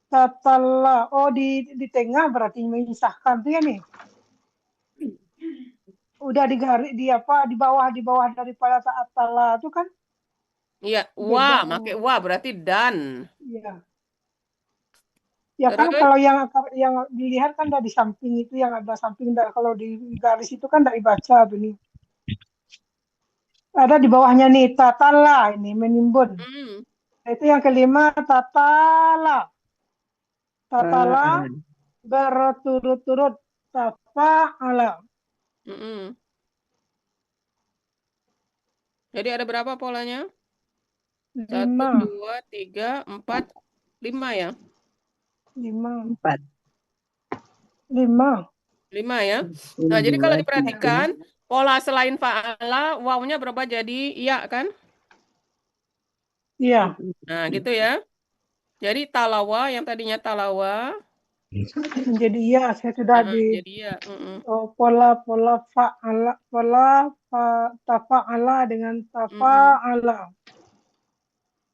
Tatala. Oh, di tengah berarti menyisahkan tuh ya nih. Udah digaris di bawah daripada tatala itu kan? Iya, Beda. pakai berarti dan. Iya. Ya kan Terus? kalau yang dilihat kan di samping itu yang ada samping, kalau di garis itu kan tidak dibaca tuh nih. Ada di bawahnya nih tatala ini menimbun. Itu yang kelima tatala. Tatala berturut-turut tafa'ala. Jadi ada berapa polanya? 1, 5. 2, 3, 4, 5 ya? 5. 4. 5 ya. Nah, jadi kalau diperhatikan pola selain fa'ala, wawnya berubah jadi iya kan? Iya. Nah, gitu ya. Jadi talawa yang tadinya talawa menjadi iya, saya sudah di jadi iya. pola fa'ala, tafa'ala dengan tafa'ala.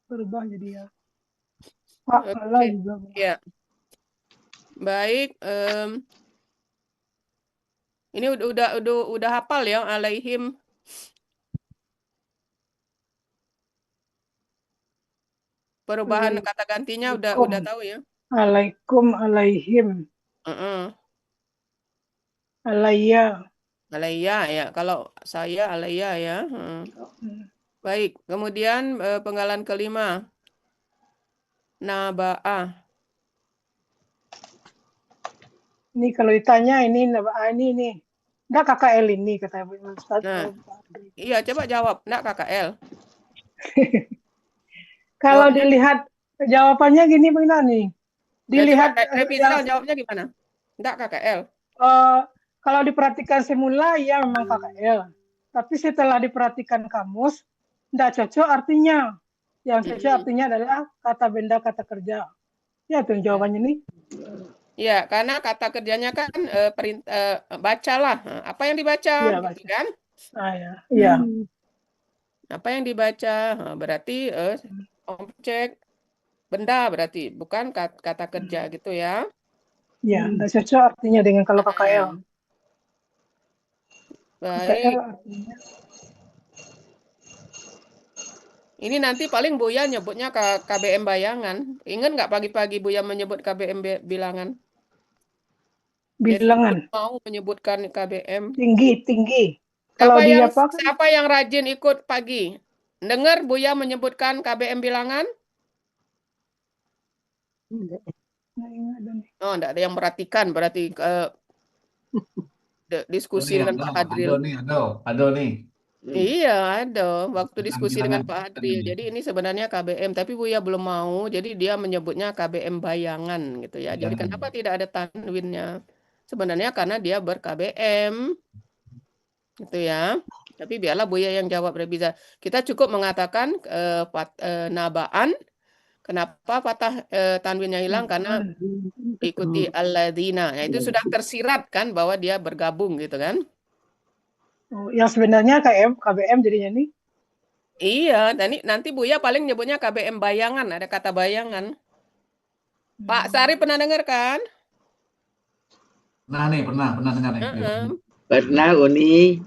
Berubah jadi ya. Fa'ala juga. Ya. Baik, ini udah hafal ya alaihim. Perubahan kata gantinya udah tahu ya. Alaikum, alaihim. Alayya. Alayya ya. Kalau saya alayya ya. Baik, kemudian penggalan kelima. Naba'ah. Ini kalau ditanya ini nih. Enggak KKL ini kata Bu Ustaz. Iya, coba jawab. Enggak KKL. Kalau dilihat jawabannya gini benar nih. Dilihat Revisa jawabnya gimana? Enggak KKL. Kalau diperhatikan semula ya memang KKL. Tapi setelah diperhatikan kamus enggak cocok artinya. Yang cocok artinya adalah kata benda kata kerja. Ya itu jawabannya nih. Ya, karena kata kerjanya kan bacalah. Apa yang dibaca? Iya, gitu baca. kan? Iya. Apa yang dibaca? Berarti objek benda berarti, bukan kata kerja gitu ya. Iya, enggak cocok artinya dengan kalau KKL. Baik. KKL artinya. Ini nanti paling Buya nyebutnya KBM bayangan. Ingat nggak pagi-pagi Buya menyebut KBM bilangan? Bilangan. Jadi, mau menyebutkan KBM. Tinggi. Kalau siapa yang rajin ikut pagi? Dengar Buya menyebutkan KBM bilangan? Oh, enggak ada yang perhatikan berarti diskusi dengan Pak Hadril. Ada nih. Iya, ada waktu diskusi dengan Pak Hadril. Jadi ini sebenarnya KBM, tapi Buya belum mau. Jadi dia menyebutnya KBM bayangan gitu ya. Jadi kenapa tidak ada tanwinnya? Sebenarnya karena dia ber-KBM. Gitu ya. Tapi biarlah Buya yang jawab Rebiza. Kita cukup mengatakan nabaan. Kenapa patah tanwinnya hilang? Karena ikuti alladzina. Nah, itu sudah tersirat kan bahwa dia bergabung gitu kan. Oh, yang sebenarnya KBM jadinya nih. Iya, nanti Buya paling nyebutnya KBM bayangan, ada kata bayangan. Pak Sari pernah dengar kan? Pernah nih, pernah dengar nih. Heeh. Pernah Uni.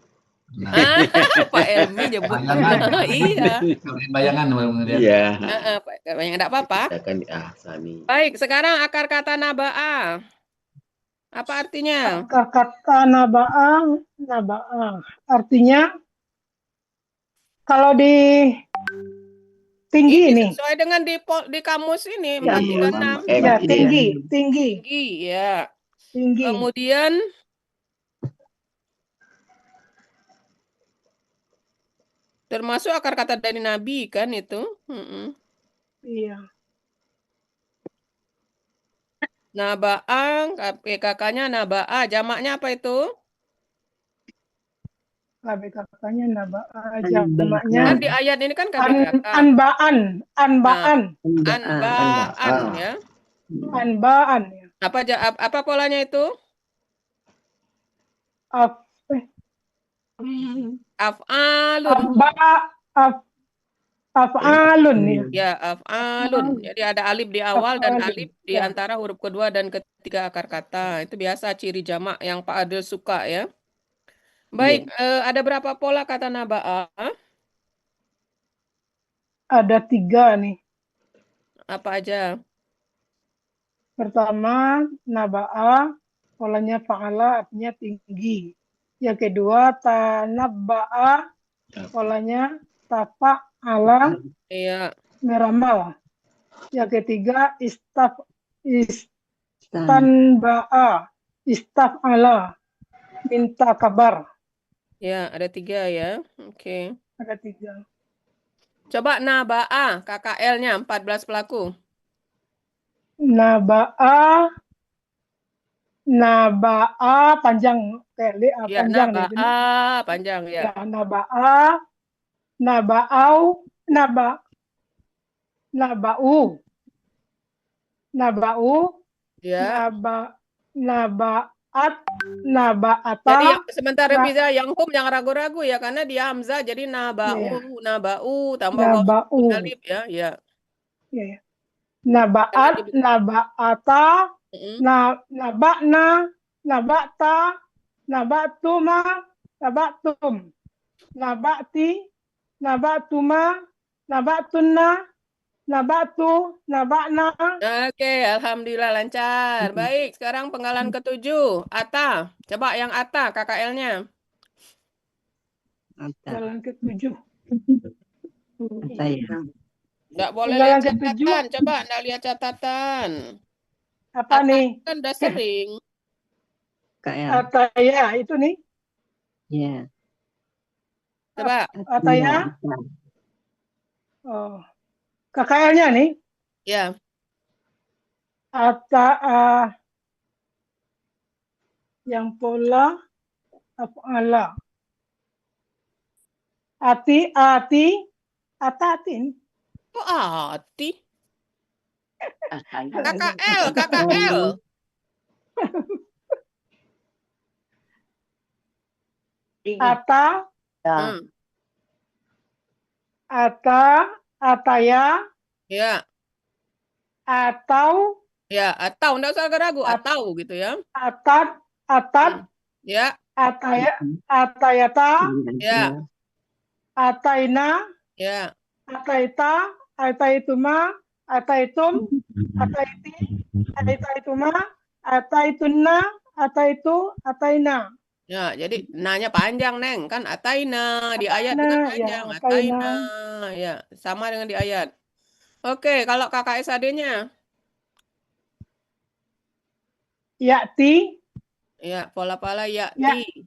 Ah, Pak Elmi nyebut Bayangan, pernah. Iya. KBM bayangan kemudian. Iya. Heeh, Pak, enggak apa-apa. Katakan Sani. Baik, sekarang akar kata naba'a. Apa artinya? Akar kata nabaah, artinya kalau di tinggi Ini ini, sesuai dengan di kamus ini Iya, 436. ya ini tinggi, Tinggi, ya. tinggi. Kemudian termasuk akar kata dari Nabi kan itu. Iya. Naba'a, KK-nya naba'a, jamaknya apa itu? KBKK-nya nabaah, jamaknya Kan di ayat ini kan KBKK. anbaan, Anba'an ya. anbaan ya. Apa polanya itu? Af'alun. Af'alun ya. Ya, af'alun. Jadi ada alif di awal dan alif di antara huruf kedua dan ketiga akar kata. Itu biasa ciri jamak yang Pak Adil suka ya. Baik, ada berapa pola kata naba'a? Ada 3 nih. Apa aja? Pertama, naba'a, polanya fa'ala artinya tinggi. Yang kedua, tanabba'a, polanya tafa'ala, Iya. meramal. Yang ketiga, istanba'a, istaf'ala, minta kabar. Ya, ada 3 ya. Oke. Ada 3. Coba naba'a, KKL-nya 14 pelaku. Naba'a panjang Ya, panjang deh. naba'a panjang ya. Ya, naba'a, naba'au, naba'u, Ya. naba'at, naba'ata. Jadi sebentar Revisa yang yang ragu-ragu ya karena dia hamzah jadi naba'u tambah Naba'u. alif ya. Ya. Ya. Naba'at, naba'ata, naba'na, naba'ta, naba'tuma, naba'tum, naba'ti, naba'tuma, naba'tunna, naba'tu, naba'na. Oke, alhamdulillah lancar. Baik, sekarang penggalan ke-7. Ata. Coba yang Ata KKL-nya. Penggalan ke-7. Enggak boleh Penggalan lihat ke-7. catatan. Coba enggak lihat catatan. Apa nih? Kan udah sering. Ataya itu nih. Ya. Coba. Ataya. Oh. KKL-nya nih. Ya. Yang pola af'ala. Atatin. Kok ati? KKL. Ataya. Ya. Atau. Ya, atau enggak usah ragu, atau gitu ya. Atat. Ya. Atayata. Ya. Ataina. Ya. Ataita. Ataituma. Ataitum. Ataiti. Ataituma. Ataitunna. Ataitu. Ataina. Ya, jadi nanya panjang, Neng. Kan ataina di ayat itu kan panjang. Ya, ataina. Ya, sama dengan di ayat. Oke, kalau KKSAD-nya? Ya'ti. Ya, pola-pola ya'ti.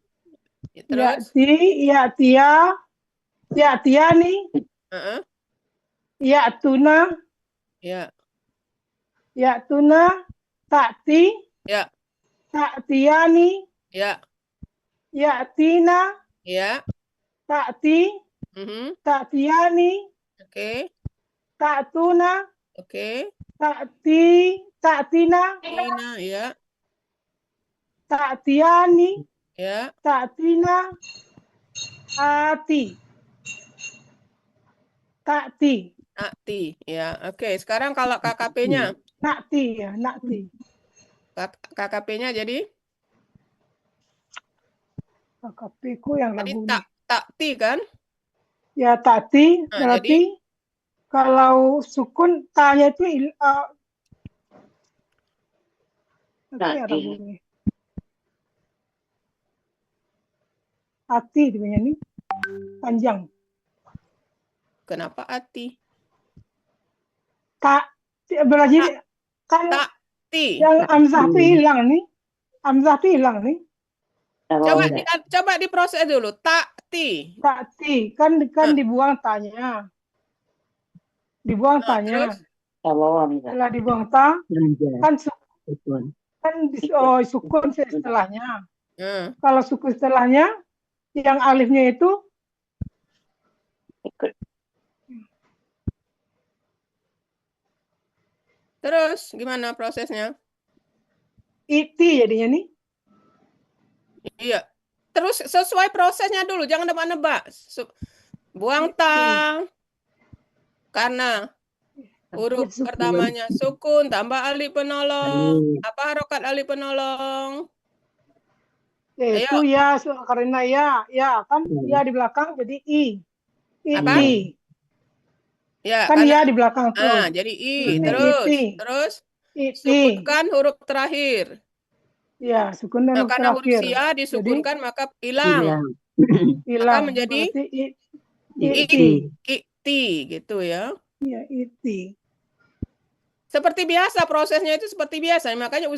Terus? Ya'tiyani. Ya'tuna. Ya. Ya'tuna. Ta'ti. Ya. Ta'tiyani. Ya. Ya'tina. Ya. Ta'ti. Ta'tiyani. Oke. Ta'tuna. Oke. Ta'tina. Ya. Ta'tiyani. Ya. Ta'tina. Ati. Takti. Nakti. Ya, oke. Sekarang kalau KKP-nya. Nakti ya, nakti. KKP-nya jadi KKP-ku yang tadi lagu nih. takti kan? Ya, takti Nah, berarti kalau sukun tanya itu apa ya lagu nih? Ati sebenarnya nih panjang. Kenapa ati? Tak berarti kan Takti. yang amzah tuh hilang nih. Amzah tuh hilang nih. Coba diproses dulu. Takti. Takti kan dibuang tanya. Dibuang tanya. Terus? Setelah dibuang ta kan sukun setelahnya. Kalau sukun setelahnya yang alifnya itu Terus gimana prosesnya? iti jadinya nih. Iya. Terus sesuai prosesnya dulu, jangan nebak-nebak. Buang ta karena huruf pertamanya sukun tambah alif penolong. Apa harokat alif penolong? Itu ya karena ya kan ya di belakang jadi i. Iti. Ya, Kan karena ya di belakang tuh. jadi i. Iti. Terus Iti. sukunkan huruf terakhir. Ya, sukun huruf karena huruf terakhir. sia disukunkan maka hilang. Hilang. Maka menjadi iti gitu ya. Iya, iti. Seperti biasa prosesnya itu seperti biasa. Makanya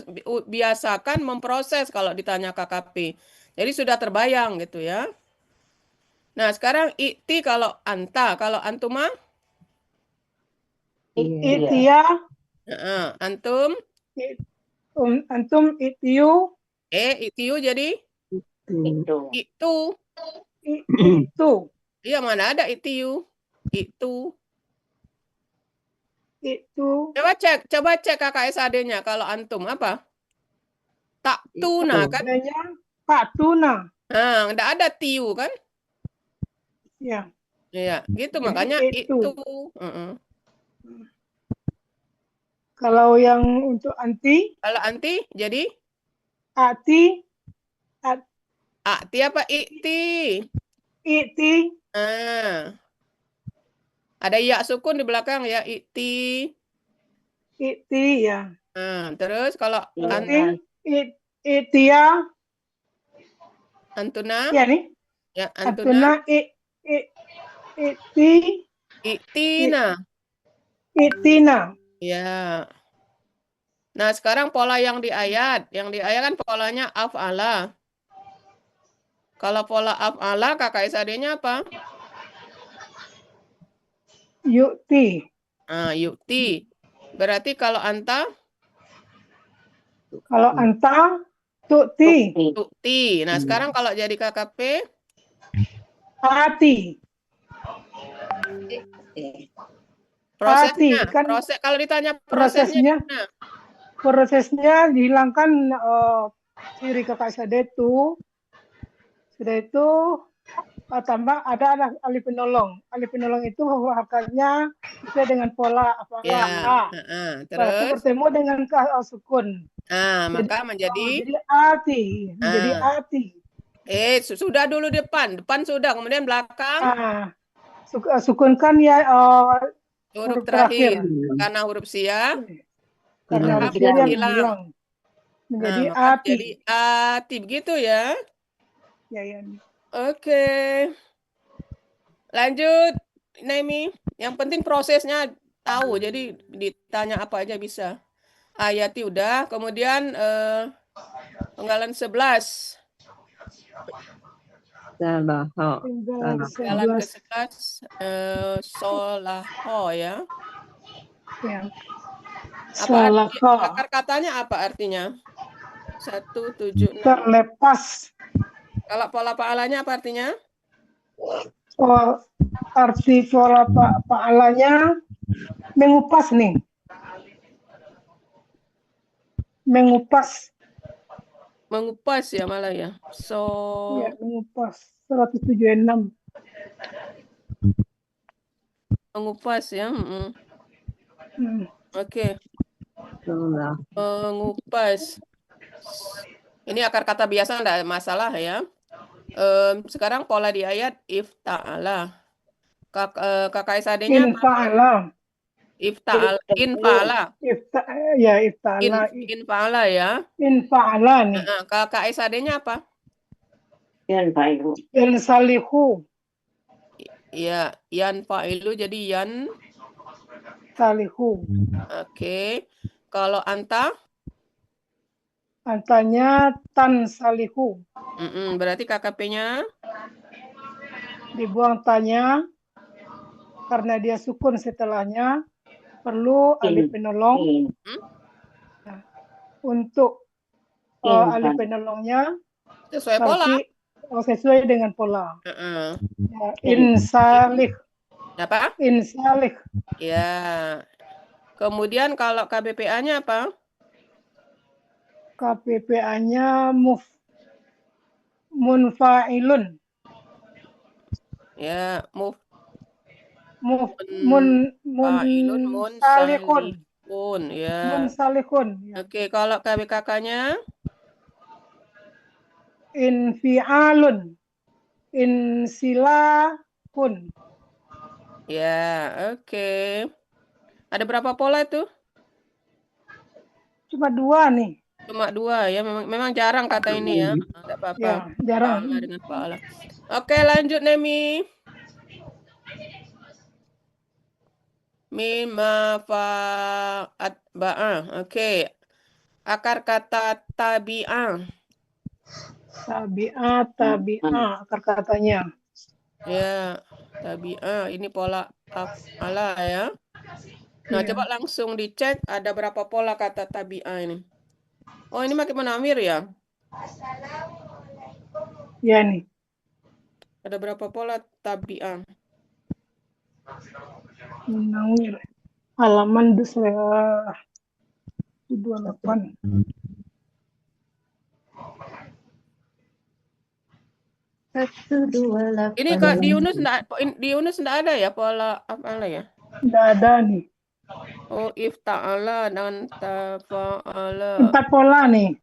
biasakan memproses kalau ditanya KKP. Jadi sudah terbayang gitu ya. Nah, sekarang iti kalau anta, kalau antuma? Itia. Antum? Antum itiu. Itiu jadi? Itu. Itu. Iya, mana ada itiu? Itu. Coba cek KKSAD-nya kalau antum apa? Tak tuna kan? Tak tuna. Nah, enggak ada tiu kan? Ya. Iya, gitu Jadi makanya itu. Kalau yang untuk anti? Kalau anti jadi? Ati. Ati apa iti? Iti. Ada ya sukun di belakang ya iti. Iti ya. Terus kalau itia. Antuna? Ya nih. Ya, antuna. Itina. Itina. Ya. Nah, sekarang pola yang di ayat. Yang di ayat kan polanya af'ala. Kalau pola af'ala KKSAD-nya apa? Yukti. Yukti. Berarti kalau anta? Kalau anta, tukti. Tukti. Nah, sekarang kalau jadi KKP? Ati. Prosesnya. Kan kalau ditanya prosesnya gimana? Prosesnya dihilangkan ciri KKSAD itu. Sudah itu tambah ada alif penolong. Alif penolong itu hakikatnya sesuai dengan pola apakah terus bertemu dengan sukun. Maka menjadi ati. Menjadi ati. Sudah dulu depan sudah, kemudian belakang. Sukunkan ya huruf terakhir. Karena huruf sia. Karena huruf sia hilang. Menjadi ati. Jadi ati begitu ya. Ya. Oke. Lanjut, Naimi. Yang penting prosesnya tahu. Jadi ditanya apa aja bisa. Ayati udah. Kemudian penggalan 11. Penggalan ke-11 solaho ya. Akar katanya apa artinya? 176. Terlepas. Kalau pola pa'alanya apa artinya? Arti pola pa'alanya mengupas nih. Mengupas ya malah ya. Ya, mengupas. 176. Mengupas ya. Oke. Mengupas. Ini akar kata biasa enggak masalah ya. Sekarang pola di ayat ifta'ala. Kakak SAD-nya apa? Infa'ala. Infa'ala. Ifta'ala. Infa'ala ya. Infa'ala nih. Kakak SAD-nya apa? Yansalihu. Ya, yan fa'ilu jadi yan. Salihu. Oke. Kalau anta? Antanya tansalihu. Berarti KKP-nya? Dibuang tanya karena dia sukun setelahnya, perlu alif penolong. Untuk alif penolongnya Sesuai pola. Sesuai dengan pola. Ya, Insalih. apa? Insalih. Ya. Kemudian kalau KBPA-nya apa? KPPA-nya munfa'ilun. Ya, Munsalihun. munsalihun. Ya. Munsalihun. Ya. Oke, kalau KBKK-nya? Infi'alun. Insilahun. Ya, oke. Ada berapa pola itu? Cuma 2 nih. Cuma 2 ya, memang jarang kata ini ya. Tidak apa-apa. Ya, jarang. Fa'ala dengan fa'ala. Oke, lanjut Nemi. Mima fa'at ba'a. Oke. Akar kata tabi'ah. Tabi'ah akar katanya. Ya, tabi'ah. Ini pola af'ala ya. Nah, coba langsung dicek ada berapa pola kata tabi'ah ini. Oh, ini makin menamir ya? Ya nih. Ada berapa pola tabi'ah? Menawir. Halaman 28. Ini kok di Yunus enggak ada ya pola af'ala ya? Tidak ada nih. Oh, ifta'ala dan tafa'ala. 4 pola nih.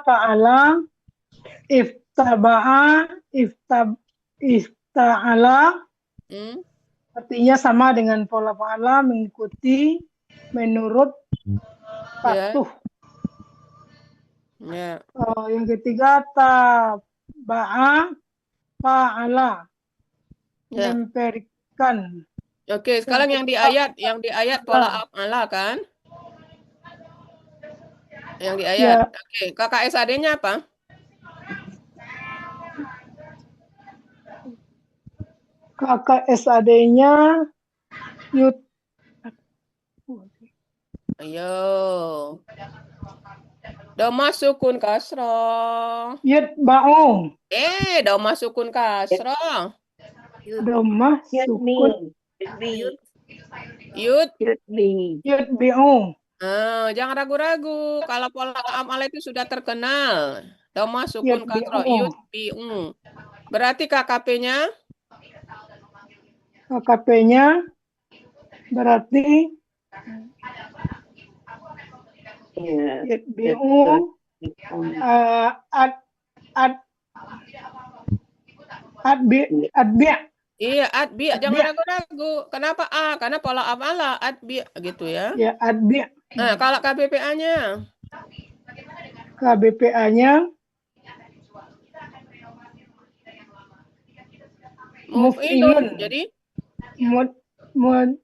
Fa'ala, iftaba'a, ifta'ala. Artinya sama dengan pola fa'ala, mengikuti, menurut, patuh. Ya. Yang ketiga taba'a, fa'ala. Ya. Memberikan. Oke, sekarang yang di ayat pola af'ala kan? Yang di ayat. Ya. Oke, kakak SAD-nya apa? Kakak SAD-nya Ayo. Dhamma sukun kasroh. Yutba'u. Dhamma sukun kasroh. Dhamma sukun. Yutbi'u. Jangan ragu-ragu. Kalau pola af'ala itu sudah terkenal. Dhamma sukun kasroh. Yutbi'u. Berarti KKP-nya? KKP-nya berarti yutbi'u adbi'. Iya, adbi. Jangan ragu-ragu. Kenapa A? Karena pola af'ala adbi gitu ya. Ya, adbi'. Nah, kalau KBPA-nya? KBPA-nya muf'ilun. Jadi mutbi'un.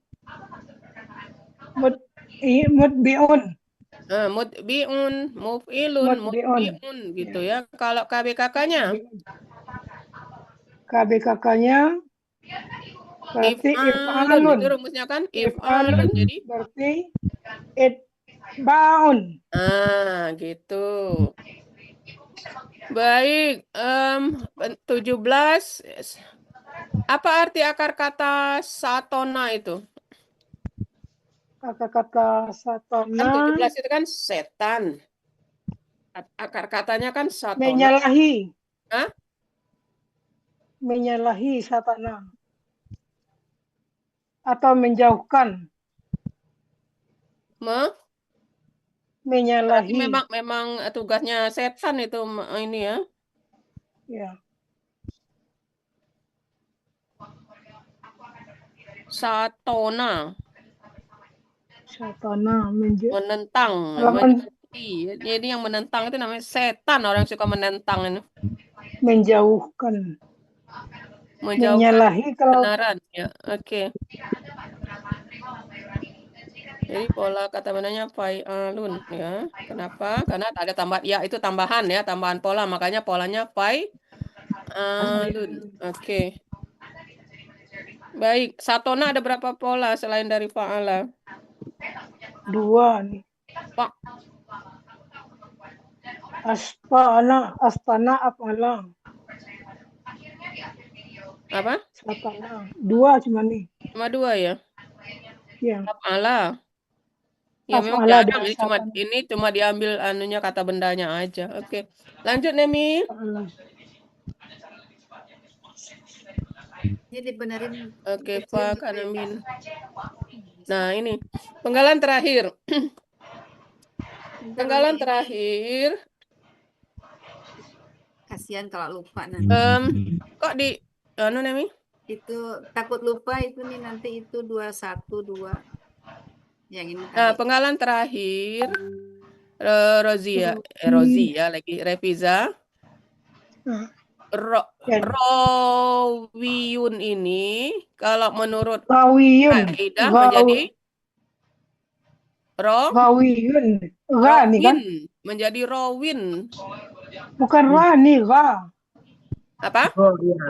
Mutbi'un, muf'ilun, mutbi'un gitu ya. Kalau KBKK-nya? KBKK-nya berarti if'alun. Itu rumusnya kan? If'alun. Jadi berarti itba'un. Gitu. Baik, 17. Apa arti akar kata satona itu? Kata-kata satona. Kan 17 itu kan setan. Akar katanya kan satona. Menyalahi. Hah? Menyalahi satana. Atau menjauhkan. Berarti Menyalahi. memang tugasnya setan itu ini ya. Ya. Satona, Satana menentang, Halaman jadi yang menentang itu namanya setan, orang yang suka menentang ini. menjauhkan. Menjauhkan Menyalahi kalau kebenaran ya. Oke. Jadi pola kata benarnya fa'ilun ya. Kenapa? Karena ada tambahan ya, itu tambahan ya, tambahan pola, makanya polanya fa'ilun. Oke. Baik, satona ada berapa pola selain dari fa'ala? 2 nih. Pak, Astana, afala. apa? Satana. 2 cuma nih. Cuma 2 ya? Ya. Fa'ala. Ya memang Afala jarang, dan satana. ini cuma diambil anunya kata bendanya aja. Oke. Lanjut Nemi. Afala. Jadi benerin. Oke, Pak Kanamin. Nah, ini penggalan terakhir. Penggalan terakhir. Kasihan kalau lupa nanti. Kok di Nemi? Itu takut lupa itu nih nanti itu 212. Yang ini Nah, tadi. penggalan terakhir Rozia lagi Reviza. Rawiyun ini kalau menurut Rawiyun. kaidah menjadi Rawiyun. Ra nih kan? menjadi rawin. Bukan ra nih, ra. Apa? Gawin.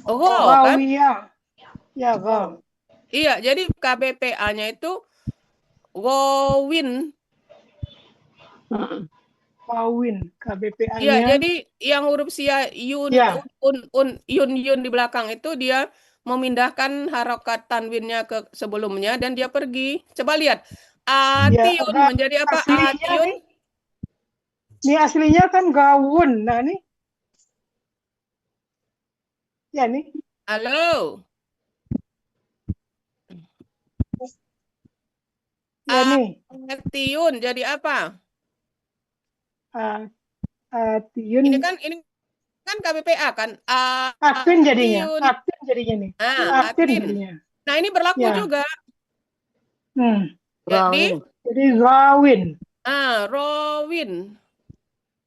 Kan? Ya, ra. Iya, jadi KBPA-nya itu gowin. Kawin, KBPA-nya. Iya, jadi yang huruf sia yun, Ya. yun di belakang itu dia memindahkan harokat tanwinnya ke sebelumnya dan dia pergi. Coba lihat. Atiun Ya, menjadi apa? aslinya Atiun. Ini aslinya kan gawun. Nah, nih. Ya, nih. Halo. Ya, nih. Atiun jadi apa? Atiun. Ini kan KBPA kan? Atin jadinya. Atin jadinya nih. Atin. Jadinya. Nah, ini berlaku Ya. juga. Gawin. Jadi gawin. Rawin.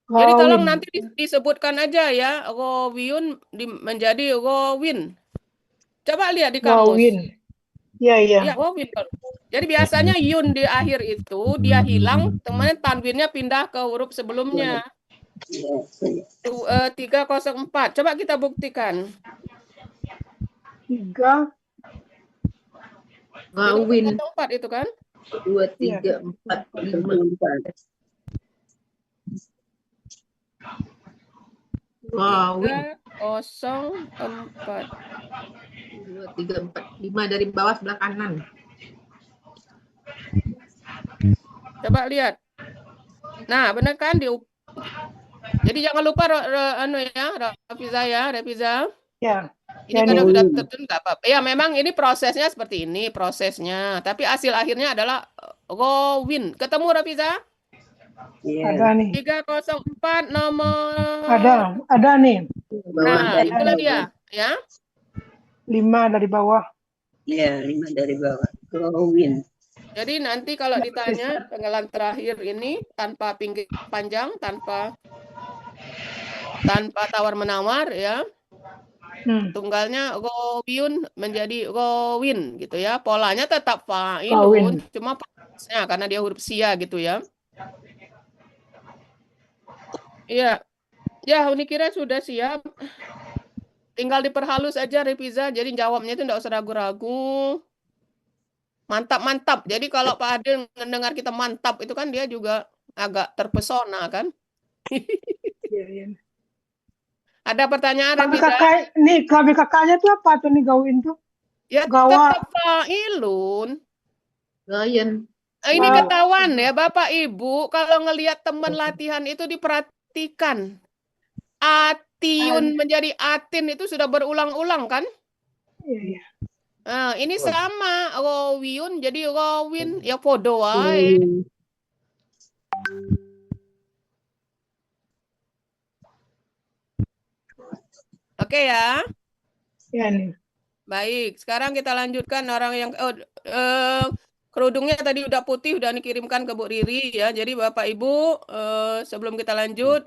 Jadi tolong nanti disebutkan aja ya, rawiyun menjadi rawin. Coba lihat di kamus. Gawin. Ya. Ya, rawin. Jadi biasanya yun di akhir itu dia hilang, teman tanwinnya pindah ke huruf sebelumnya. 304. Coba kita buktikan. 3. Gawin. 304 itu kan? 2, 3, 4, 5. Gawin. 304. 2, 3, 4, 5 dari bawah sebelah kanan. Coba lihat. Nah, benar kan? Jadi jangan lupa Reviza. Ya. Ini kadang sudah tertentu nggak apa-apa. Ya, memang ini prosesnya seperti ini, prosesnya. Tapi hasil akhirnya adalah gowin. Ketemu Reviza? Ada nih. 304 nomor. Ada nih. Nah, itulah dia, ya. 5 dari bawah. Ya, 5 dari bawah. Gawin. Jadi nanti kalau ditanya penggalan terakhir ini tanpa pinggir panjang, tanpa tawar menawar ya. Tunggalnya gowin menjadi gowin gitu ya. Polanya tetap fa'ilun, cuma prosesnya karena dia huruf sia gitu ya. Iya. Ya, Uni kira sudah siap. Tinggal diperhalus aja Reviza. Jadi jawabnya itu enggak usah ragu-ragu. Mantap. Jadi kalau Pak Adil mendengar kita mantap itu kan dia juga agak terpesona kan. Ada pertanyaan Reviza? Nih KBKK-nya tuh apa tuh nih gawin tuh? Ya tetap fa'ilun. Gayen. Ini Nah, ketahuan ya Bapak Ibu, kalau ngelihat teman latihan itu diperhatikan. Atiun menjadi atin itu sudah berulang-ulang kan? iya, iya. Nah, ini sama. Rowiun jadi rowin. Ya podo wae. Oke ya. Ya nih. Baik, sekarang kita lanjutkan orang yang kerudungnya tadi udah putih, udah dikirimkan ke Bu Riri ya. Jadi Bapak Ibu, sebelum kita lanjut,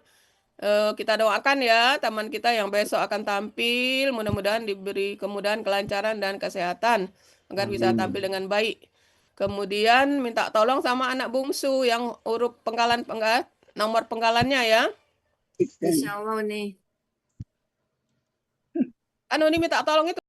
kita doakan ya teman kita yang besok akan tampil. Mudah-mudahan diberi kemudahan, kelancaran, dan kesehatan agar bisa tampil dengan baik. Kemudian minta tolong sama anak bungsu yang huruf nomor penggalannya ya. Insya Allah nih. Anu ini minta tolong itu.